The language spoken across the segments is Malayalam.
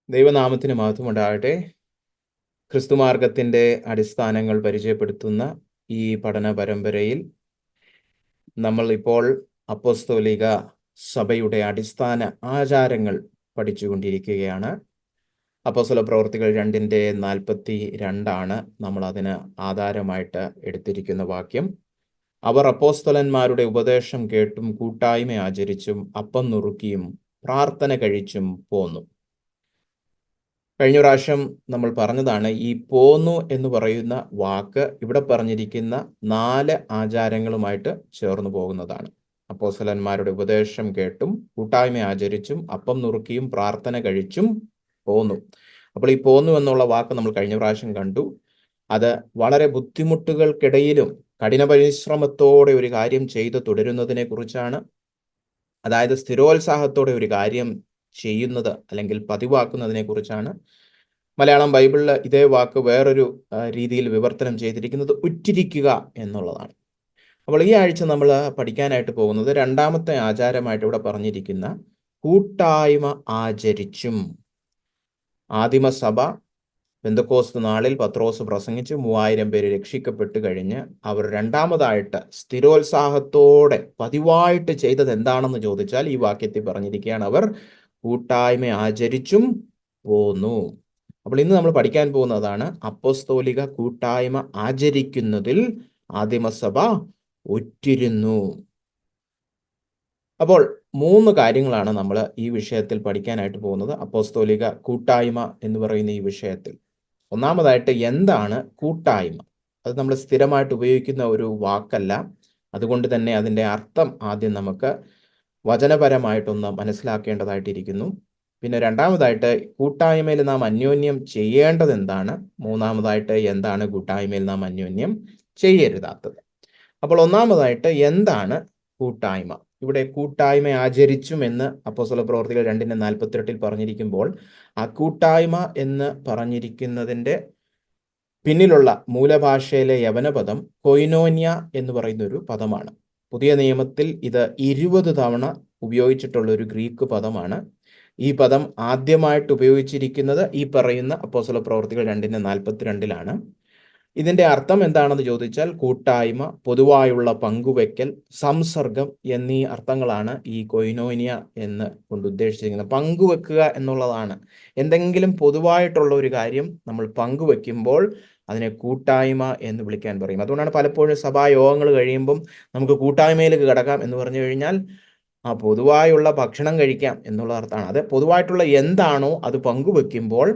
ദൈവനാമത്തിന് മഹത്വമുണ്ടാകട്ടെ. ക്രിസ്തുമാർഗത്തിന്റെ അടിസ്ഥാനങ്ങൾ പരിചയപ്പെടുത്തുന്ന ഈ പഠന പരമ്പരയിൽ നമ്മൾ ഇപ്പോൾ അപ്പോസ്തോലിക സഭയുടെ അടിസ്ഥാന ആചാരങ്ങൾ പഠിച്ചുകൊണ്ടിരിക്കുകയാണ്. അപ്പോസ്തല പ്രവൃത്തികൾ 2:42 നമ്മൾ അതിന് ആധാരമായിട്ട് എടുത്തിരിക്കുന്ന വാക്യം. അവർ അപ്പോസ്തലന്മാരുടെ ഉപദേശം കേട്ടും കൂട്ടായ്മ ആചരിച്ചും അപ്പം നുറുക്കിയും പ്രാർത്ഥന കഴിച്ചും പോന്നു. കഴിഞ്ഞ പ്രാവശ്യം നമ്മൾ പറഞ്ഞതാണ് ഈ പോന്നു എന്ന് പറയുന്ന വാക്ക് ഇവിടെ പറഞ്ഞിരിക്കുന്ന 4 ആചാരങ്ങളുമായിട്ട് ചേർന്ന് പോകുന്നതാണ്. അപ്പോസ്തലന്മാരുടെ ഉപദേശം കേട്ടും കൂട്ടായ്മ ആചരിച്ചും അപ്പം നുറുക്കിയും പ്രാർത്ഥന കഴിച്ചും പോന്നു. അപ്പോൾ ഈ പോന്നു എന്നുള്ള വാക്ക് നമ്മൾ കഴിഞ്ഞ പ്രാവശ്യം കണ്ടു. അത് വളരെ ബുദ്ധിമുട്ടുകൾക്കിടയിലും കഠിന പരിശ്രമത്തോടെ ഒരു കാര്യം ചെയ്ത് തുടരുന്നതിനെ കുറിച്ചാണ്. അതായത് സ്ഥിരോത്സാഹത്തോടെ ഒരു കാര്യം ചെയ്യുന്നത് അല്ലെങ്കിൽ പതിവാക്കുന്നതിനെ കുറിച്ചാണ്. മലയാളം ബൈബിളിൽ ഇതേ വാക്ക് വേറൊരു രീതിയിൽ വിവർത്തനം ചെയ്തിരിക്കുന്നത് ഉറ്റിരിക്കുക എന്നുള്ളതാണ്. അപ്പോൾ ഈ ആഴ്ച നമ്മൾ പഠിക്കാനായിട്ട് പോകുന്നത് 2ാമത്തെ ആചാരമായിട്ട് ഇവിടെ പറഞ്ഞിരിക്കുന്ന കൂട്ടായ്മ ആചരിച്ചും. ആദിമസഭ പെന്തക്കോസ്ത് നാളിൽ പത്രോസ് പ്രസംഗിച്ച് 3000 പേര് രക്ഷിക്കപ്പെട്ട് കഴിഞ്ഞ് അവർ 2ാമതായിട്ട് സ്ഥിരോത്സാഹത്തോടെ പതിവായിട്ട് ചെയ്തത് എന്താണെന്ന് ചോദിച്ചാൽ ഈ വാക്യത്തിൽ പറഞ്ഞിരിക്കുകയാണ്, അവർ കൂട്ടായ്മ ആചരിച്ചും പോന്നു. അപ്പോൾ ഇന്ന് നമ്മൾ പഠിക്കാൻ പോകുന്നതാണ് അപ്പോസ്തോലിക കൂട്ടായ്മ ആചരിക്കുന്നതിൽ ആദിമസഭ ഒറ്റിരുന്നു. അപ്പോൾ 3 കാര്യങ്ങളാണ് നമ്മൾ ഈ വിഷയത്തിൽ പഠിക്കാനായിട്ട് പോകുന്നത്. അപ്പോസ്തോലിക കൂട്ടായ്മ എന്ന് പറയുന്ന ഈ വിഷയത്തിൽ ഒന്നാമതായിട്ട് എന്താണ് കൂട്ടായ്മ? അത് നമ്മൾ സ്ഥിരമായിട്ട് ഉപയോഗിക്കുന്ന ഒരു വാക്കല്ല. അതുകൊണ്ട് തന്നെ അതിൻ്റെ അർത്ഥം ആദ്യം നമുക്ക് വചനപരമായിട്ടൊന്ന് മനസ്സിലാക്കേണ്ടതായിട്ടിരിക്കുന്നു. പിന്നെ 2ാമതായിട്ട് കൂട്ടായ്മയിൽ നാം അന്യോന്യം ചെയ്യേണ്ടത് എന്താണ്? 3ാമതായിട്ട് എന്താണ് കൂട്ടായ്മയിൽ നാം അന്യോന്യം ചെയ്യരുതാത്തത്? അപ്പോൾ ഒന്നാമതായിട്ട് എന്താണ് കൂട്ടായ്മ? ഇവിടെ കൂട്ടായ്മ ആചരിച്ചും എന്ന് അപ്പോസ്തല പ്രവൃത്തികൾ 2:48 പറഞ്ഞിരിക്കുമ്പോൾ ആ കൂട്ടായ്മ എന്ന് പറഞ്ഞിരിക്കുന്നതിൻ്റെ പിന്നിലുള്ള മൂലഭാഷയിലെ യവനപദം കൊയിനോന്യ എന്ന് പറയുന്ന ഒരു പദമാണ്. പുതിയ നിയമത്തിൽ ഇത് 20 തവണ ഉപയോഗിച്ചിട്ടുള്ള ഒരു ഗ്രീക്ക് പദമാണ്. ഈ പദം ആദ്യമായിട്ട് ഉപയോഗിച്ചിരിക്കുന്നത് ഈ പറയുന്ന അപ്പോസ്തല പ്രവൃത്തികൾ 2:42 ഇതിൻ്റെ അർത്ഥം എന്താണെന്ന് ചോദിച്ചാൽ കൂട്ടായ്മ, പൊതുവായുള്ള പങ്കുവെക്കൽ, സംസർഗം എന്നീ അർത്ഥങ്ങളാണ് ഈ കൊയിനോനിയ എന്ന് കൊണ്ട് ഉദ്ദേശിച്ചിരിക്കുന്നത്. പങ്കുവെക്കുക എന്നുള്ളതാണ്. എന്തെങ്കിലും പൊതുവായിട്ടുള്ള ഒരു കാര്യം നമ്മൾ പങ്കുവെക്കുമ്പോൾ അതിനെ കൂട്ടായ്മ എന്ന് വിളിക്കാൻ പറയും. അതുകൊണ്ടാണ് പലപ്പോഴും സഭായോഗങ്ങൾ കഴിയുമ്പം നമുക്ക് കൂട്ടായ്മയിലേക്ക് കിടക്കാം എന്ന് പറഞ്ഞു കഴിഞ്ഞാൽ പൊതുവായുള്ള ഭക്ഷണം കഴിക്കാം എന്നുള്ള അർത്ഥമാണ്. അത് പൊതുവായിട്ടുള്ള എന്താണോ അത് പങ്കുവെക്കുമ്പോൾ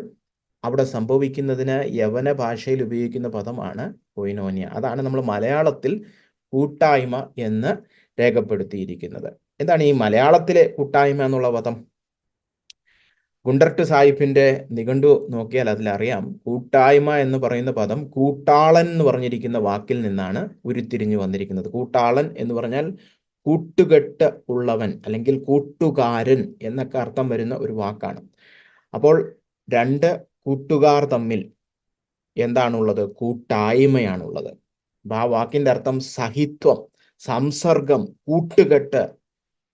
അവിടെ സംഭവിക്കുന്നതിന് യവന ഭാഷയിൽ ഉപയോഗിക്കുന്ന പദമാണ് കൊയിനോന്യ. അതാണ് നമ്മൾ മലയാളത്തിൽ കൂട്ടായ്മ എന്ന് രേഖപ്പെടുത്തിയിരിക്കുന്നത്. എന്താണ് ഈ മലയാളത്തിലെ കൂട്ടായ്മ എന്നുള്ള പദം? ഗുണ്ടർട്ട് സാഹിബിന്റെ നിഘണ്ടു നോക്കിയാൽ അതിലറിയാം, കൂട്ടായ്മ എന്ന് പറയുന്ന പദം കൂട്ടാളൻ എന്ന് പറഞ്ഞിരിക്കുന്ന വാക്കിൽ നിന്നാണ് ഉരുത്തിരിഞ്ഞു വന്നിരിക്കുന്നത്. കൂട്ടാളൻ എന്ന് പറഞ്ഞാൽ കൂട്ടുകെട്ട് ഉള്ളവൻ അല്ലെങ്കിൽ കൂട്ടുകാരൻ എന്നൊക്കെ അർത്ഥം വരുന്ന ഒരു വാക്കാണ്. അപ്പോൾ 2 കൂട്ടുകാർ തമ്മിൽ എന്താണുള്ളത്? കൂട്ടായ്മയാണുള്ളത്. ആ വാക്കിന്റെ അർത്ഥം സഹിത്വം, സംസർഗം, കൂട്ടുകെട്ട്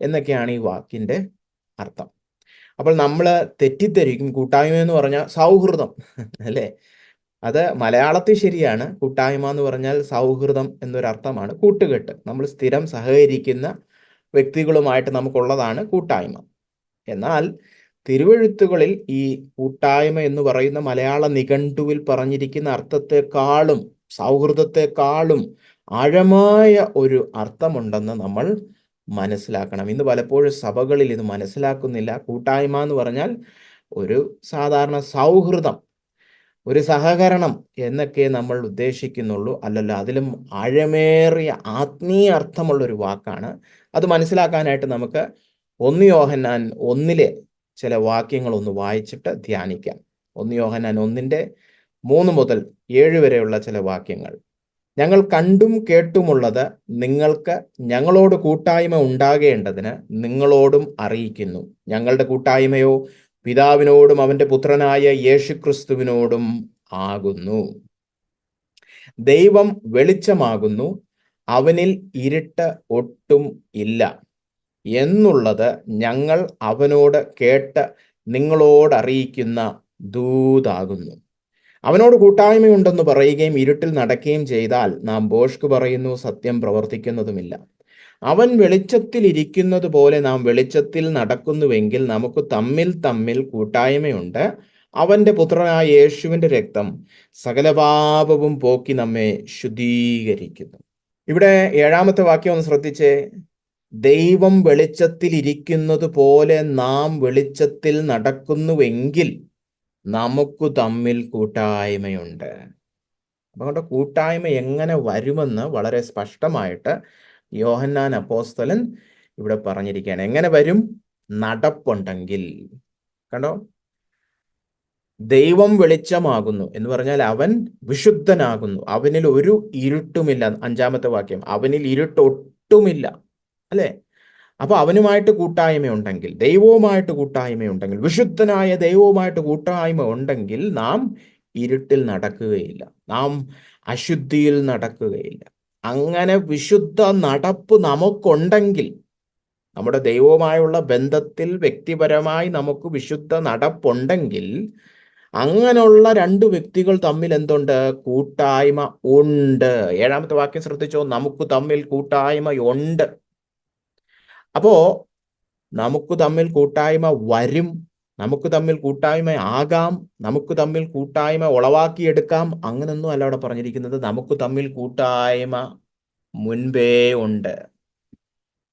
എന്നൊക്കെയാണ് ഈ വാക്കിന്റെ അർത്ഥം. അപ്പോൾ നമ്മൾ തെറ്റിദ്ധരിക്കും കൂട്ടായ്മ എന്ന് പറഞ്ഞാൽ സൗഹൃദം അല്ലേ? അത് മലയാളത്തിൽ ശരിയാണ്. കൂട്ടായ്മ എന്ന് പറഞ്ഞാൽ സൗഹൃദം എന്നൊരർത്ഥമാണ്. കൂട്ടുകെട്ട്, നമ്മൾ സ്ഥിരം സഹകരിക്കുന്ന വ്യക്തികളുമായിട്ട് നമുക്കുള്ളതാണ് കൂട്ടായ്മ. എന്നാൽ തിരുവെഴുത്തുകളിൽ ഈ കൂട്ടായ്മ എന്ന് പറയുന്ന മലയാള നിഘണ്ടുവിൽ പറഞ്ഞിരിക്കുന്ന അർത്ഥത്തെക്കാളും സൗഹൃദത്തെക്കാളും ആഴമായ ഒരു അർത്ഥമുണ്ടെന്ന് നമ്മൾ മനസ്സിലാക്കണം. ഇന്ന് പലപ്പോഴും സഭകളിൽ ഇത് മനസ്സിലാക്കുന്നില്ല. കൂട്ടായ്മ എന്ന് പറഞ്ഞാൽ ഒരു സാധാരണ സൗഹൃദം, ഒരു സഹകരണം എന്നൊക്കെ നമ്മൾ ഉദ്ദേശിക്കുന്നുള്ളൂ. അല്ലല്ലോ, അതിലും ആഴമേറിയ ആത്മീയ അർത്ഥമുള്ളൊരു വാക്കാണ്. അത് മനസ്സിലാക്കാനായിട്ട് നമുക്ക് 1 യോഹന്നാൻ 1 ചില വാക്യങ്ങൾ ഒന്ന് വായിച്ചിട്ട് ധ്യാനിക്കാം. 1 യോഹന്നാൻ 1:3 മുതൽ 7 വരെയുള്ള ചില വാക്യങ്ങൾ. ഞങ്ങൾ കണ്ടും കേട്ടുമുള്ളത് നിങ്ങൾക്ക് ഞങ്ങളോട് കൂട്ടായ്മ ഉണ്ടാകേണ്ടതിന് നിങ്ങളോടും അറിയിക്കുന്നു. ഞങ്ങളുടെ കൂട്ടായ്മയോ പിതാവിനോടും അവന്റെ പുത്രനായ യേശുക്രിസ്തുവിനോടും ആകുന്നു. ദൈവം വെളിച്ചമാകുന്നു, അവനിൽ ഇരുട്ട് ഒട്ടും ഇല്ല എന്നുള്ളത് ഞങ്ങൾ അവനോട് കേട്ട് നിങ്ങളോട് അറിയിക്കുന്ന ദൂതാകുന്നു. അവനോട് കൂട്ടായ്മയുണ്ടെന്ന് പറയുകയും ഇരുട്ടിൽ നടക്കുകയും ചെയ്താൽ നാം ഭോഷ്ക് പറയുന്നു, സത്യം പ്രവർത്തിക്കുന്നതുമില്ല. അവൻ വെളിച്ചത്തിൽ ഇരിക്കുന്നത് പോലെ നാം വെളിച്ചത്തിൽ നടക്കുന്നുവെങ്കിൽ നമുക്ക് തമ്മിൽ തമ്മിൽ കൂട്ടായ്മയുണ്ട്. അവന്റെ പുത്രനായ യേശുവിന്റെ രക്തം സകല പാപവും പോക്കി നമ്മെ ശുദ്ധീകരിക്കുന്നു. ഇവിടെ 7-ാമത്തെ വാക്യം ഒന്ന് ശ്രദ്ധിച്ചേ. ദൈവം വെളിച്ചത്തിൽ ഇരിക്കുന്നത് പോലെ നാം വെളിച്ചത്തിൽ നടക്കുന്നുവെങ്കിൽ നമുക്ക് തമ്മിൽ കൂട്ടായ്മയുണ്ട്. അതുകൊണ്ട് കൂട്ടായ്മ എങ്ങനെ വരുമെന്ന് വളരെ സ്പഷ്ടമായിട്ട് യോഹന്നാൻ അപ്പോസ്തലൻ ഇവിടെ പറഞ്ഞിരിക്കുകയാണ്. എങ്ങനെ വരും? നടപ്പുണ്ടെങ്കിൽ. കണ്ടോ, ദൈവം വെളിച്ചമാകുന്നു എന്ന് പറഞ്ഞാൽ അവൻ വിശുദ്ധനാകുന്നു, അവനിൽ ഒരു ഇരുട്ടുമില്ല. 5-ാമത്തെ വാക്യം, അവനിൽ ഇരുട്ടൊട്ടുമില്ല, അല്ലേ? അപ്പൊ അവനുമായിട്ട് കൂട്ടായ്മയുണ്ടെങ്കിൽ, ദൈവവുമായിട്ട് കൂട്ടായ്മയുണ്ടെങ്കിൽ, വിശുദ്ധനായ ദൈവവുമായിട്ട് കൂട്ടായ്മ ഉണ്ടെങ്കിൽ നാം ഇരുട്ടിൽ നടക്കുകയില്ല, നാം അശുദ്ധിയിൽ നടക്കുകയില്ല. അങ്ങനെ വിശുദ്ധ നടപ്പ് നമുക്കുണ്ടെങ്കിൽ, നമ്മുടെ ദൈവവുമായുള്ള ബന്ധത്തിൽ വ്യക്തിപരമായി നമുക്ക് വിശുദ്ധ നടപ്പുണ്ടെങ്കിൽ, അങ്ങനെയുള്ള രണ്ട് വ്യക്തികൾ തമ്മിൽ എന്തുണ്ട്? കൂട്ടായ്മ ഉണ്ട്. 7-ാമത്തെ വാക്യം ശ്രദ്ധിച്ചോ, നമുക്ക് തമ്മിൽ കൂട്ടായ്മയുണ്ട്. അപ്പോ നമുക്ക് തമ്മിൽ കൂട്ടായ്മ വരും, നമുക്ക് തമ്മിൽ കൂട്ടായ്മ ആകാം, നമുക്ക് തമ്മിൽ കൂട്ടായ്മ ഉളവാക്കിയെടുക്കാം. അങ്ങനൊന്നും അല്ല അവിടെ പറഞ്ഞിരിക്കുന്നത്. നമുക്ക് തമ്മിൽ കൂട്ടായ്മ മുൻപേ ഉണ്ട്,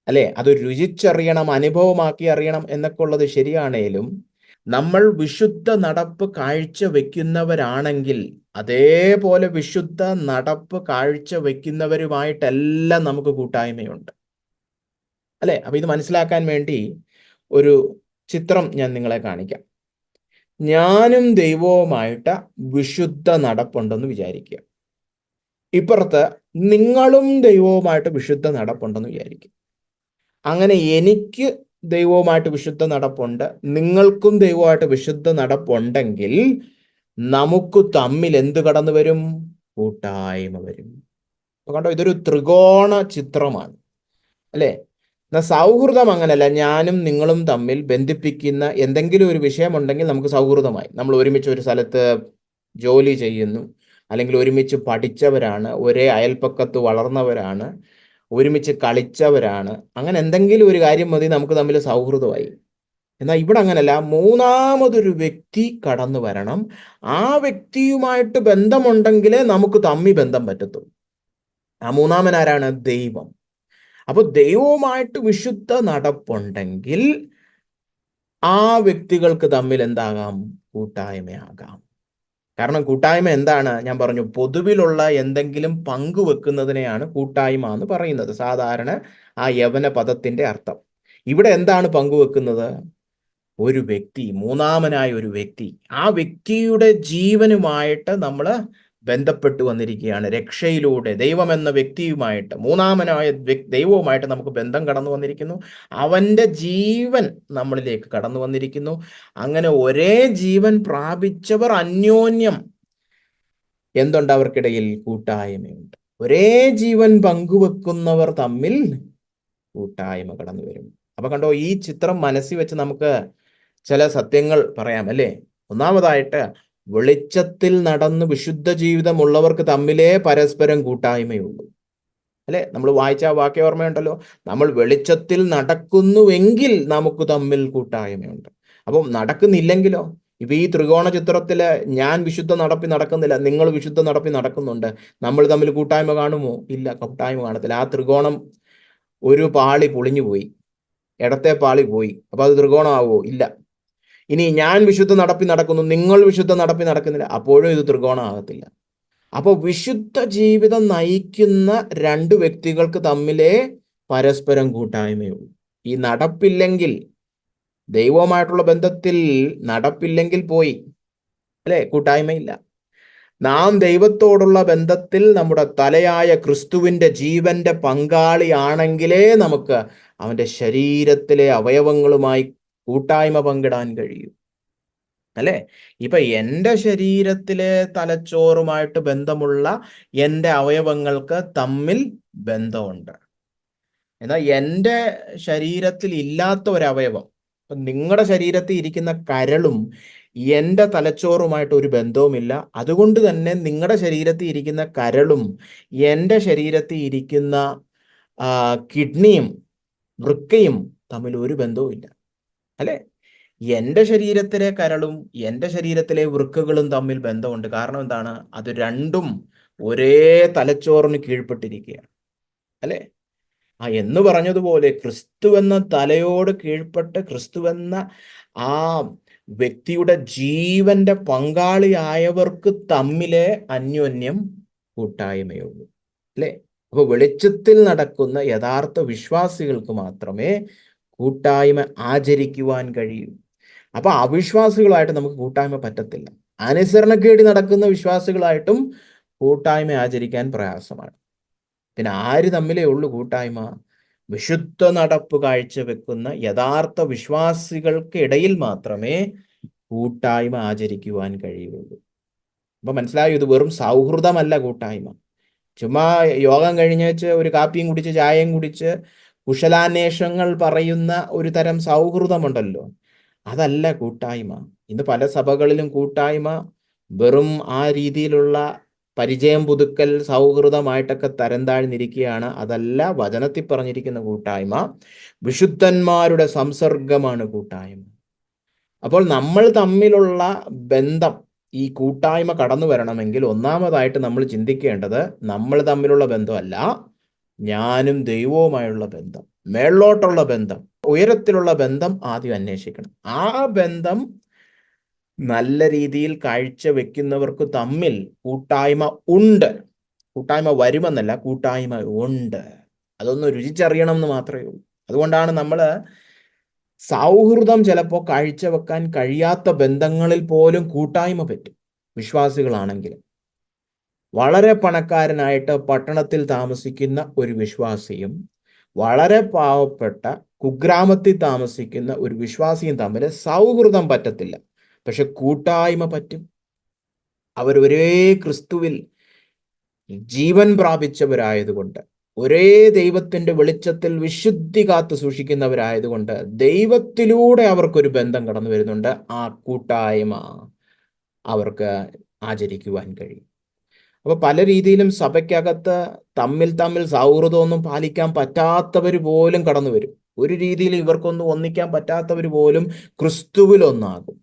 അല്ലെ? അത് രുചിച്ചറിയണം, അനുഭവമാക്കി അറിയണം എന്നൊക്കെ ഉള്ളത് ശരിയാണേലും നമ്മൾ വിശുദ്ധ നടപ്പ് കാഴ്ച വെക്കുന്നവരാണെങ്കിൽ അതേപോലെ വിശുദ്ധ നടപ്പ് കാഴ്ച വെക്കുന്നവരുമായിട്ടെല്ലാം നമുക്ക് കൂട്ടായ്മയുണ്ട്, അല്ലെ? അപ്പൊ ഇത് മനസ്സിലാക്കാൻ വേണ്ടി ഒരു ചിത്രം ഞാൻ നിങ്ങളെ കാണിക്കാം. ഞാനും ദൈവവുമായിട്ട് വിശുദ്ധ നടപ്പുണ്ടെന്ന് വിചാരിക്കുക. ഇപ്പുറത്ത് നിങ്ങളും ദൈവവുമായിട്ട് വിശുദ്ധ നടപ്പുണ്ടെന്ന് വിചാരിക്കുക. അങ്ങനെ എനിക്ക് ദൈവവുമായിട്ട് വിശുദ്ധ നടപ്പുണ്ട്, നിങ്ങൾക്കും ദൈവവുമായിട്ട് വിശുദ്ധ നടപ്പുണ്ടെങ്കിൽ നമുക്ക് തമ്മിൽ എന്ത് കടന്നു വരും? കൂട്ടായ്മ വരും. കണ്ടോ, ഇതൊരു ത്രികോണ ചിത്രമാണ്, അല്ലേ? എന്നാൽ സൗഹൃദം അങ്ങനല്ല. ഞാനും നിങ്ങളും തമ്മിൽ ബന്ധിപ്പിക്കുന്ന എന്തെങ്കിലും ഒരു വിഷയമുണ്ടെങ്കിൽ നമുക്ക് സൗഹൃദമായി. നമ്മൾ ഒരുമിച്ച് ഒരു സ്ഥലത്ത് ജോലി ചെയ്യുന്നു, അല്ലെങ്കിൽ ഒരുമിച്ച് പഠിച്ചവരാണ്, ഒരേ അയൽപ്പക്കത്ത് വളർന്നവരാണ്, ഒരുമിച്ച് കളിച്ചവരാണ്. അങ്ങനെ എന്തെങ്കിലും ഒരു കാര്യം മതി നമുക്ക് തമ്മിൽ സൗഹൃദമായി. എന്നാൽ ഇവിടെ അങ്ങനല്ല. മൂന്നാമതൊരു വ്യക്തി കടന്നു വരണം. ആ വ്യക്തിയുമായിട്ട് ബന്ധമുണ്ടെങ്കിലേ നമുക്ക് തമ്മിൽ ബന്ധം പറ്റത്തുള്ളൂ. ആ മൂന്നാമൻ ആരാണ്? ദൈവം. അപ്പൊ ദൈവവുമായിട്ട് വിശുദ്ധ നടപ്പുണ്ടെങ്കിൽ ആ വ്യക്തികൾക്ക് തമ്മിൽ എന്താകാം? കൂട്ടായ്മയാകാം. കാരണം കൂട്ടായ്മ എന്താണ്? ഞാൻ പറഞ്ഞു, പൊതുവിലുള്ള എന്തെങ്കിലും പങ്കുവെക്കുന്നതിനെയാണ് കൂട്ടായ്മ എന്ന് പറയുന്നത്, സാധാരണ ആ യവന പദത്തിന്റെ അർത്ഥം. ഇവിടെ എന്താണ് പങ്കുവെക്കുന്നത്? ഒരു വ്യക്തി, മൂന്നാമനായ ഒരു വ്യക്തി, ആ വ്യക്തിയുടെ ജീവനുമായിട്ട് നമ്മൾ ബന്ധപ്പെട്ടു വന്നിരിക്കുകയാണ്. രക്ഷയിലൂടെ ദൈവം എന്ന വ്യക്തിയുമായിട്ട്, മൂന്നാമനായ ദൈവവുമായിട്ട് നമുക്ക് ബന്ധം കടന്നു വന്നിരിക്കുന്നു. അവന്റെ ജീവൻ നമ്മളിലേക്ക് കടന്നു വന്നിരിക്കുന്നു. അങ്ങനെ ഒരേ ജീവൻ പ്രാപിച്ചവർ അന്യോന്യം എന്തുണ്ട്? അവർക്കിടയിൽ കൂട്ടായ്മയുണ്ട്. ഒരേ ജീവൻ പങ്കുവെക്കുന്നവർ തമ്മിൽ കൂട്ടായ്മ കടന്നു വരും. അപ്പൊ കണ്ടോ, ഈ ചിത്രം മനസ്സിൽ വെച്ച് നമുക്ക് ചില സത്യങ്ങൾ പറയാം, അല്ലേ? ഒന്നാമതായിട്ട്, വെളിച്ചത്തിൽ നടന്ന് വിശുദ്ധ ജീവിതമുള്ളവർക്ക് തമ്മിലേ പരസ്പരം കൂട്ടായ്മയുള്ളൂ, അല്ലെ? നമ്മൾ വായിച്ച ആ വാക്യ ഓർമ്മയുണ്ടല്ലോ, നമ്മൾ വെളിച്ചത്തിൽ നടക്കുന്നുവെങ്കിൽ നമുക്ക് തമ്മിൽ കൂട്ടായ്മയുണ്ട്. അപ്പം നടക്കുന്നില്ലെങ്കിലോ? ഇപ്പൊ ഈ ത്രികോണ ചിത്രത്തില് ഞാൻ വിശുദ്ധ നടപ്പി നടക്കുന്നില്ല, നിങ്ങൾ വിശുദ്ധ നടപ്പി നടക്കുന്നുണ്ട്, നമ്മൾ തമ്മിൽ കൂട്ടായ്മ കാണുമോ? ഇല്ല, കൂട്ടായ്മ കാണത്തില്ല. ആ ത്രികോണം ഒരു പാളി പൊളിഞ്ഞു പോയി, ഇടത്തെ പാളി പോയി. അപ്പൊ അത് ത്രികോണമാവോ? ഇല്ല. ഇനി ഞാൻ വിശുദ്ധ നടപ്പി നടക്കുന്നു, നിങ്ങൾ വിശുദ്ധ നടപ്പി നടക്കുന്നില്ല, അപ്പോഴും ഇത് ത്രികോണം ആകത്തില്ല. അപ്പോൾ വിശുദ്ധ ജീവിതം നയിക്കുന്ന രണ്ട് വ്യക്തികൾക്ക് തമ്മിലേ പരസ്പരം കൂട്ടായ്മയുള്ളൂ. ഈ നടപ്പില്ലെങ്കിൽ, ദൈവവുമായിട്ടുള്ള ബന്ധത്തിൽ നടപ്പില്ലെങ്കിൽ പോയി, അല്ലെ? കൂട്ടായ്മയില്ല. നാം ദൈവത്തോടുള്ള ബന്ധത്തിൽ നമ്മുടെ തലയായ ക്രിസ്തുവിന്റെ ജീവന്റെ പങ്കാളിയാണെങ്കിലേ നമുക്ക് അവന്റെ ശരീരത്തിലെ അവയവങ്ങളുമായി കൂട്ടായ്മ പങ്കിടാൻ കഴിയും, അല്ലെ? ഇപ്പൊ എൻ്റെ ശരീരത്തിലെ തലച്ചോറുമായിട്ട് ബന്ധമുള്ള എൻ്റെ അവയവങ്ങൾക്ക് തമ്മിൽ ബന്ധമുണ്ട്. എന്നാൽ എൻ്റെ ശരീരത്തിൽ ഇല്ലാത്ത ഒരവയവം, നിങ്ങളുടെ ശരീരത്തിൽ ഇരിക്കുന്ന കരളും എൻ്റെ തലച്ചോറുമായിട്ട് ഒരു ബന്ധവുമില്ല. അതുകൊണ്ട് തന്നെ നിങ്ങളുടെ ശരീരത്തിൽ ഇരിക്കുന്ന കരളും എൻ്റെ ശരീരത്തിൽ ഇരിക്കുന്ന കിഡ്നിയും വൃക്കയും തമ്മിൽ ഒരു ബന്ധവുമില്ല, അല്ലേ? എൻ്റെ ശരീരത്തിലെ കരളും എൻ്റെ ശരീരത്തിലെ വൃക്കകളും തമ്മിൽ ബന്ധമുണ്ട്. കാരണം എന്താണ്? അത് രണ്ടും ഒരേ തലച്ചോറിന് കീഴ്പ്പെട്ടിരിക്കുകയാണ്, അല്ലേ? എന്ന് പറഞ്ഞതുപോലെ ക്രിസ്തുവെന്ന തലയോട് കീഴ്പ്പെട്ട് ക്രിസ്തുവെന്ന ആ വ്യക്തിയുടെ ജീവന്റെ പങ്കാളിയായവർക്ക് തമ്മിലെ അന്യോന്യം കൂട്ടായ്മയുള്ളൂ, അല്ലേ? അപ്പോൾ വെളിച്ചത്തിൽ നടക്കുന്ന യഥാർത്ഥ വിശ്വാസികൾക്ക് മാത്രമേ കൂട്ടായ്മ ആചരിക്കുവാൻ കഴിയൂ. അപ്പൊ അവിശ്വാസികളായിട്ട് നമുക്ക് കൂട്ടായ്മ പറ്റത്തില്ല. അനുസരണക്കേടി നടക്കുന്ന വിശ്വാസികളായിട്ടും കൂട്ടായ്മ ആചരിക്കാൻ പ്രയാസമാണ്. പിന്നെ ആര് തമ്മിലേ ഉള്ളൂ കൂട്ടായ്മ? വിശുദ്ധ നടപ്പ് കാഴ്ചവെക്കുന്ന യഥാർത്ഥ വിശ്വാസികൾക്കിടയിൽ മാത്രമേ കൂട്ടായ്മ ആചരിക്കുവാൻ കഴിയുള്ളൂ. അപ്പൊ മനസ്സിലായോ? ഇത് വെറും സൗഹൃദമല്ല കൂട്ടായ്മ. ചുമ്മാ യോഗം കഴിഞ്ഞ് വെച്ച് ഒരു കാപ്പിയും കുടിച്ച് ചായയും കുടിച്ച് കുശലാന്വേഷങ്ങൾ പറയുന്ന ഒരു തരം സൗഹൃദമുണ്ടല്ലോ, അതല്ല കൂട്ടായ്മ. ഇന്ന് പല സഭകളിലും കൂട്ടായ്മ വെറും ആ രീതിയിലുള്ള പരിചയം പുതുക്കൽ സൗഹൃദമായിട്ടൊക്കെ തരം താഴ്ന്നിരിക്കുകയാണ്. അതല്ല വചനത്തിൽ പറഞ്ഞിരിക്കുന്ന കൂട്ടായ്മ. വിശുദ്ധന്മാരുടെ സംസർഗമാണ് കൂട്ടായ്മ. അപ്പോൾ നമ്മൾ തമ്മിലുള്ള ബന്ധം, ഈ കൂട്ടായ്മ കടന്നു വരണമെങ്കിൽ ഒന്നാമതായിട്ട് നമ്മൾ ചിന്തിക്കേണ്ടത് നമ്മൾ തമ്മിലുള്ള ബന്ധമല്ല, ഞാനും ദൈവവുമായുള്ള ബന്ധം, മേളിലോട്ടുള്ള ബന്ധം, ഉയരത്തിലുള്ള ബന്ധം ആദ്യം അന്വേഷിക്കണം. ആ ബന്ധം നല്ല രീതിയിൽ കാഴ്ചവെക്കുന്നവർക്ക് തമ്മിൽ കൂട്ടായ്മ ഉണ്ട്. കൂട്ടായ്മ വരുമെന്നല്ല, കൂട്ടായ്മ ഉണ്ട്. അതൊന്ന് രുചിച്ചറിയണം എന്ന് മാത്രമേ ഉള്ളൂ. അതുകൊണ്ടാണ് നമ്മൾ സൗഹൃദം ചിലപ്പോൾ കാഴ്ചവെക്കാൻ കഴിയാത്ത ബന്ധങ്ങളിൽ പോലും കൂട്ടായ്മ പറ്റും. വിശ്വാസികളാണെങ്കിൽ വളരെ പണക്കാരനായിട്ട് പട്ടണത്തിൽ താമസിക്കുന്ന ഒരു വിശ്വാസിയും വളരെ പാവപ്പെട്ട കുഗ്രാമത്തിൽ താമസിക്കുന്ന ഒരു വിശ്വാസിയും തമ്മിൽ സൗഹൃദം പറ്റത്തില്ല, പക്ഷെ കൂട്ടായ്മ പറ്റും. അവർ ഒരേ ക്രിസ്തുവിൽ ജീവൻ പ്രാപിച്ചവരായതുകൊണ്ട്, ഒരേ ദൈവത്തിന്റെ വെളിച്ചത്തിൽ വിശുദ്ധി കാത്തു സൂക്ഷിക്കുന്നവരായതുകൊണ്ട് ദൈവത്തിലൂടെ അവർക്കൊരു ബന്ധം കടന്നു വരുന്നുണ്ട്. ആ കൂട്ടായ്മ അവർക്ക് ആചരിക്കുവാൻ കഴിയും. അപ്പൊ പല രീതിയിലും സഭയ്ക്കകത്ത് തമ്മിൽ സൗഹൃദമൊന്നും പാലിക്കാൻ പറ്റാത്തവർ പോലും കടന്നു വരും. ഒരു രീതിയിൽ ഇവർക്കൊന്നും ഒന്നിക്കാൻ പറ്റാത്തവർ പോലും ക്രിസ്തുവിൽ ഒന്നാകും.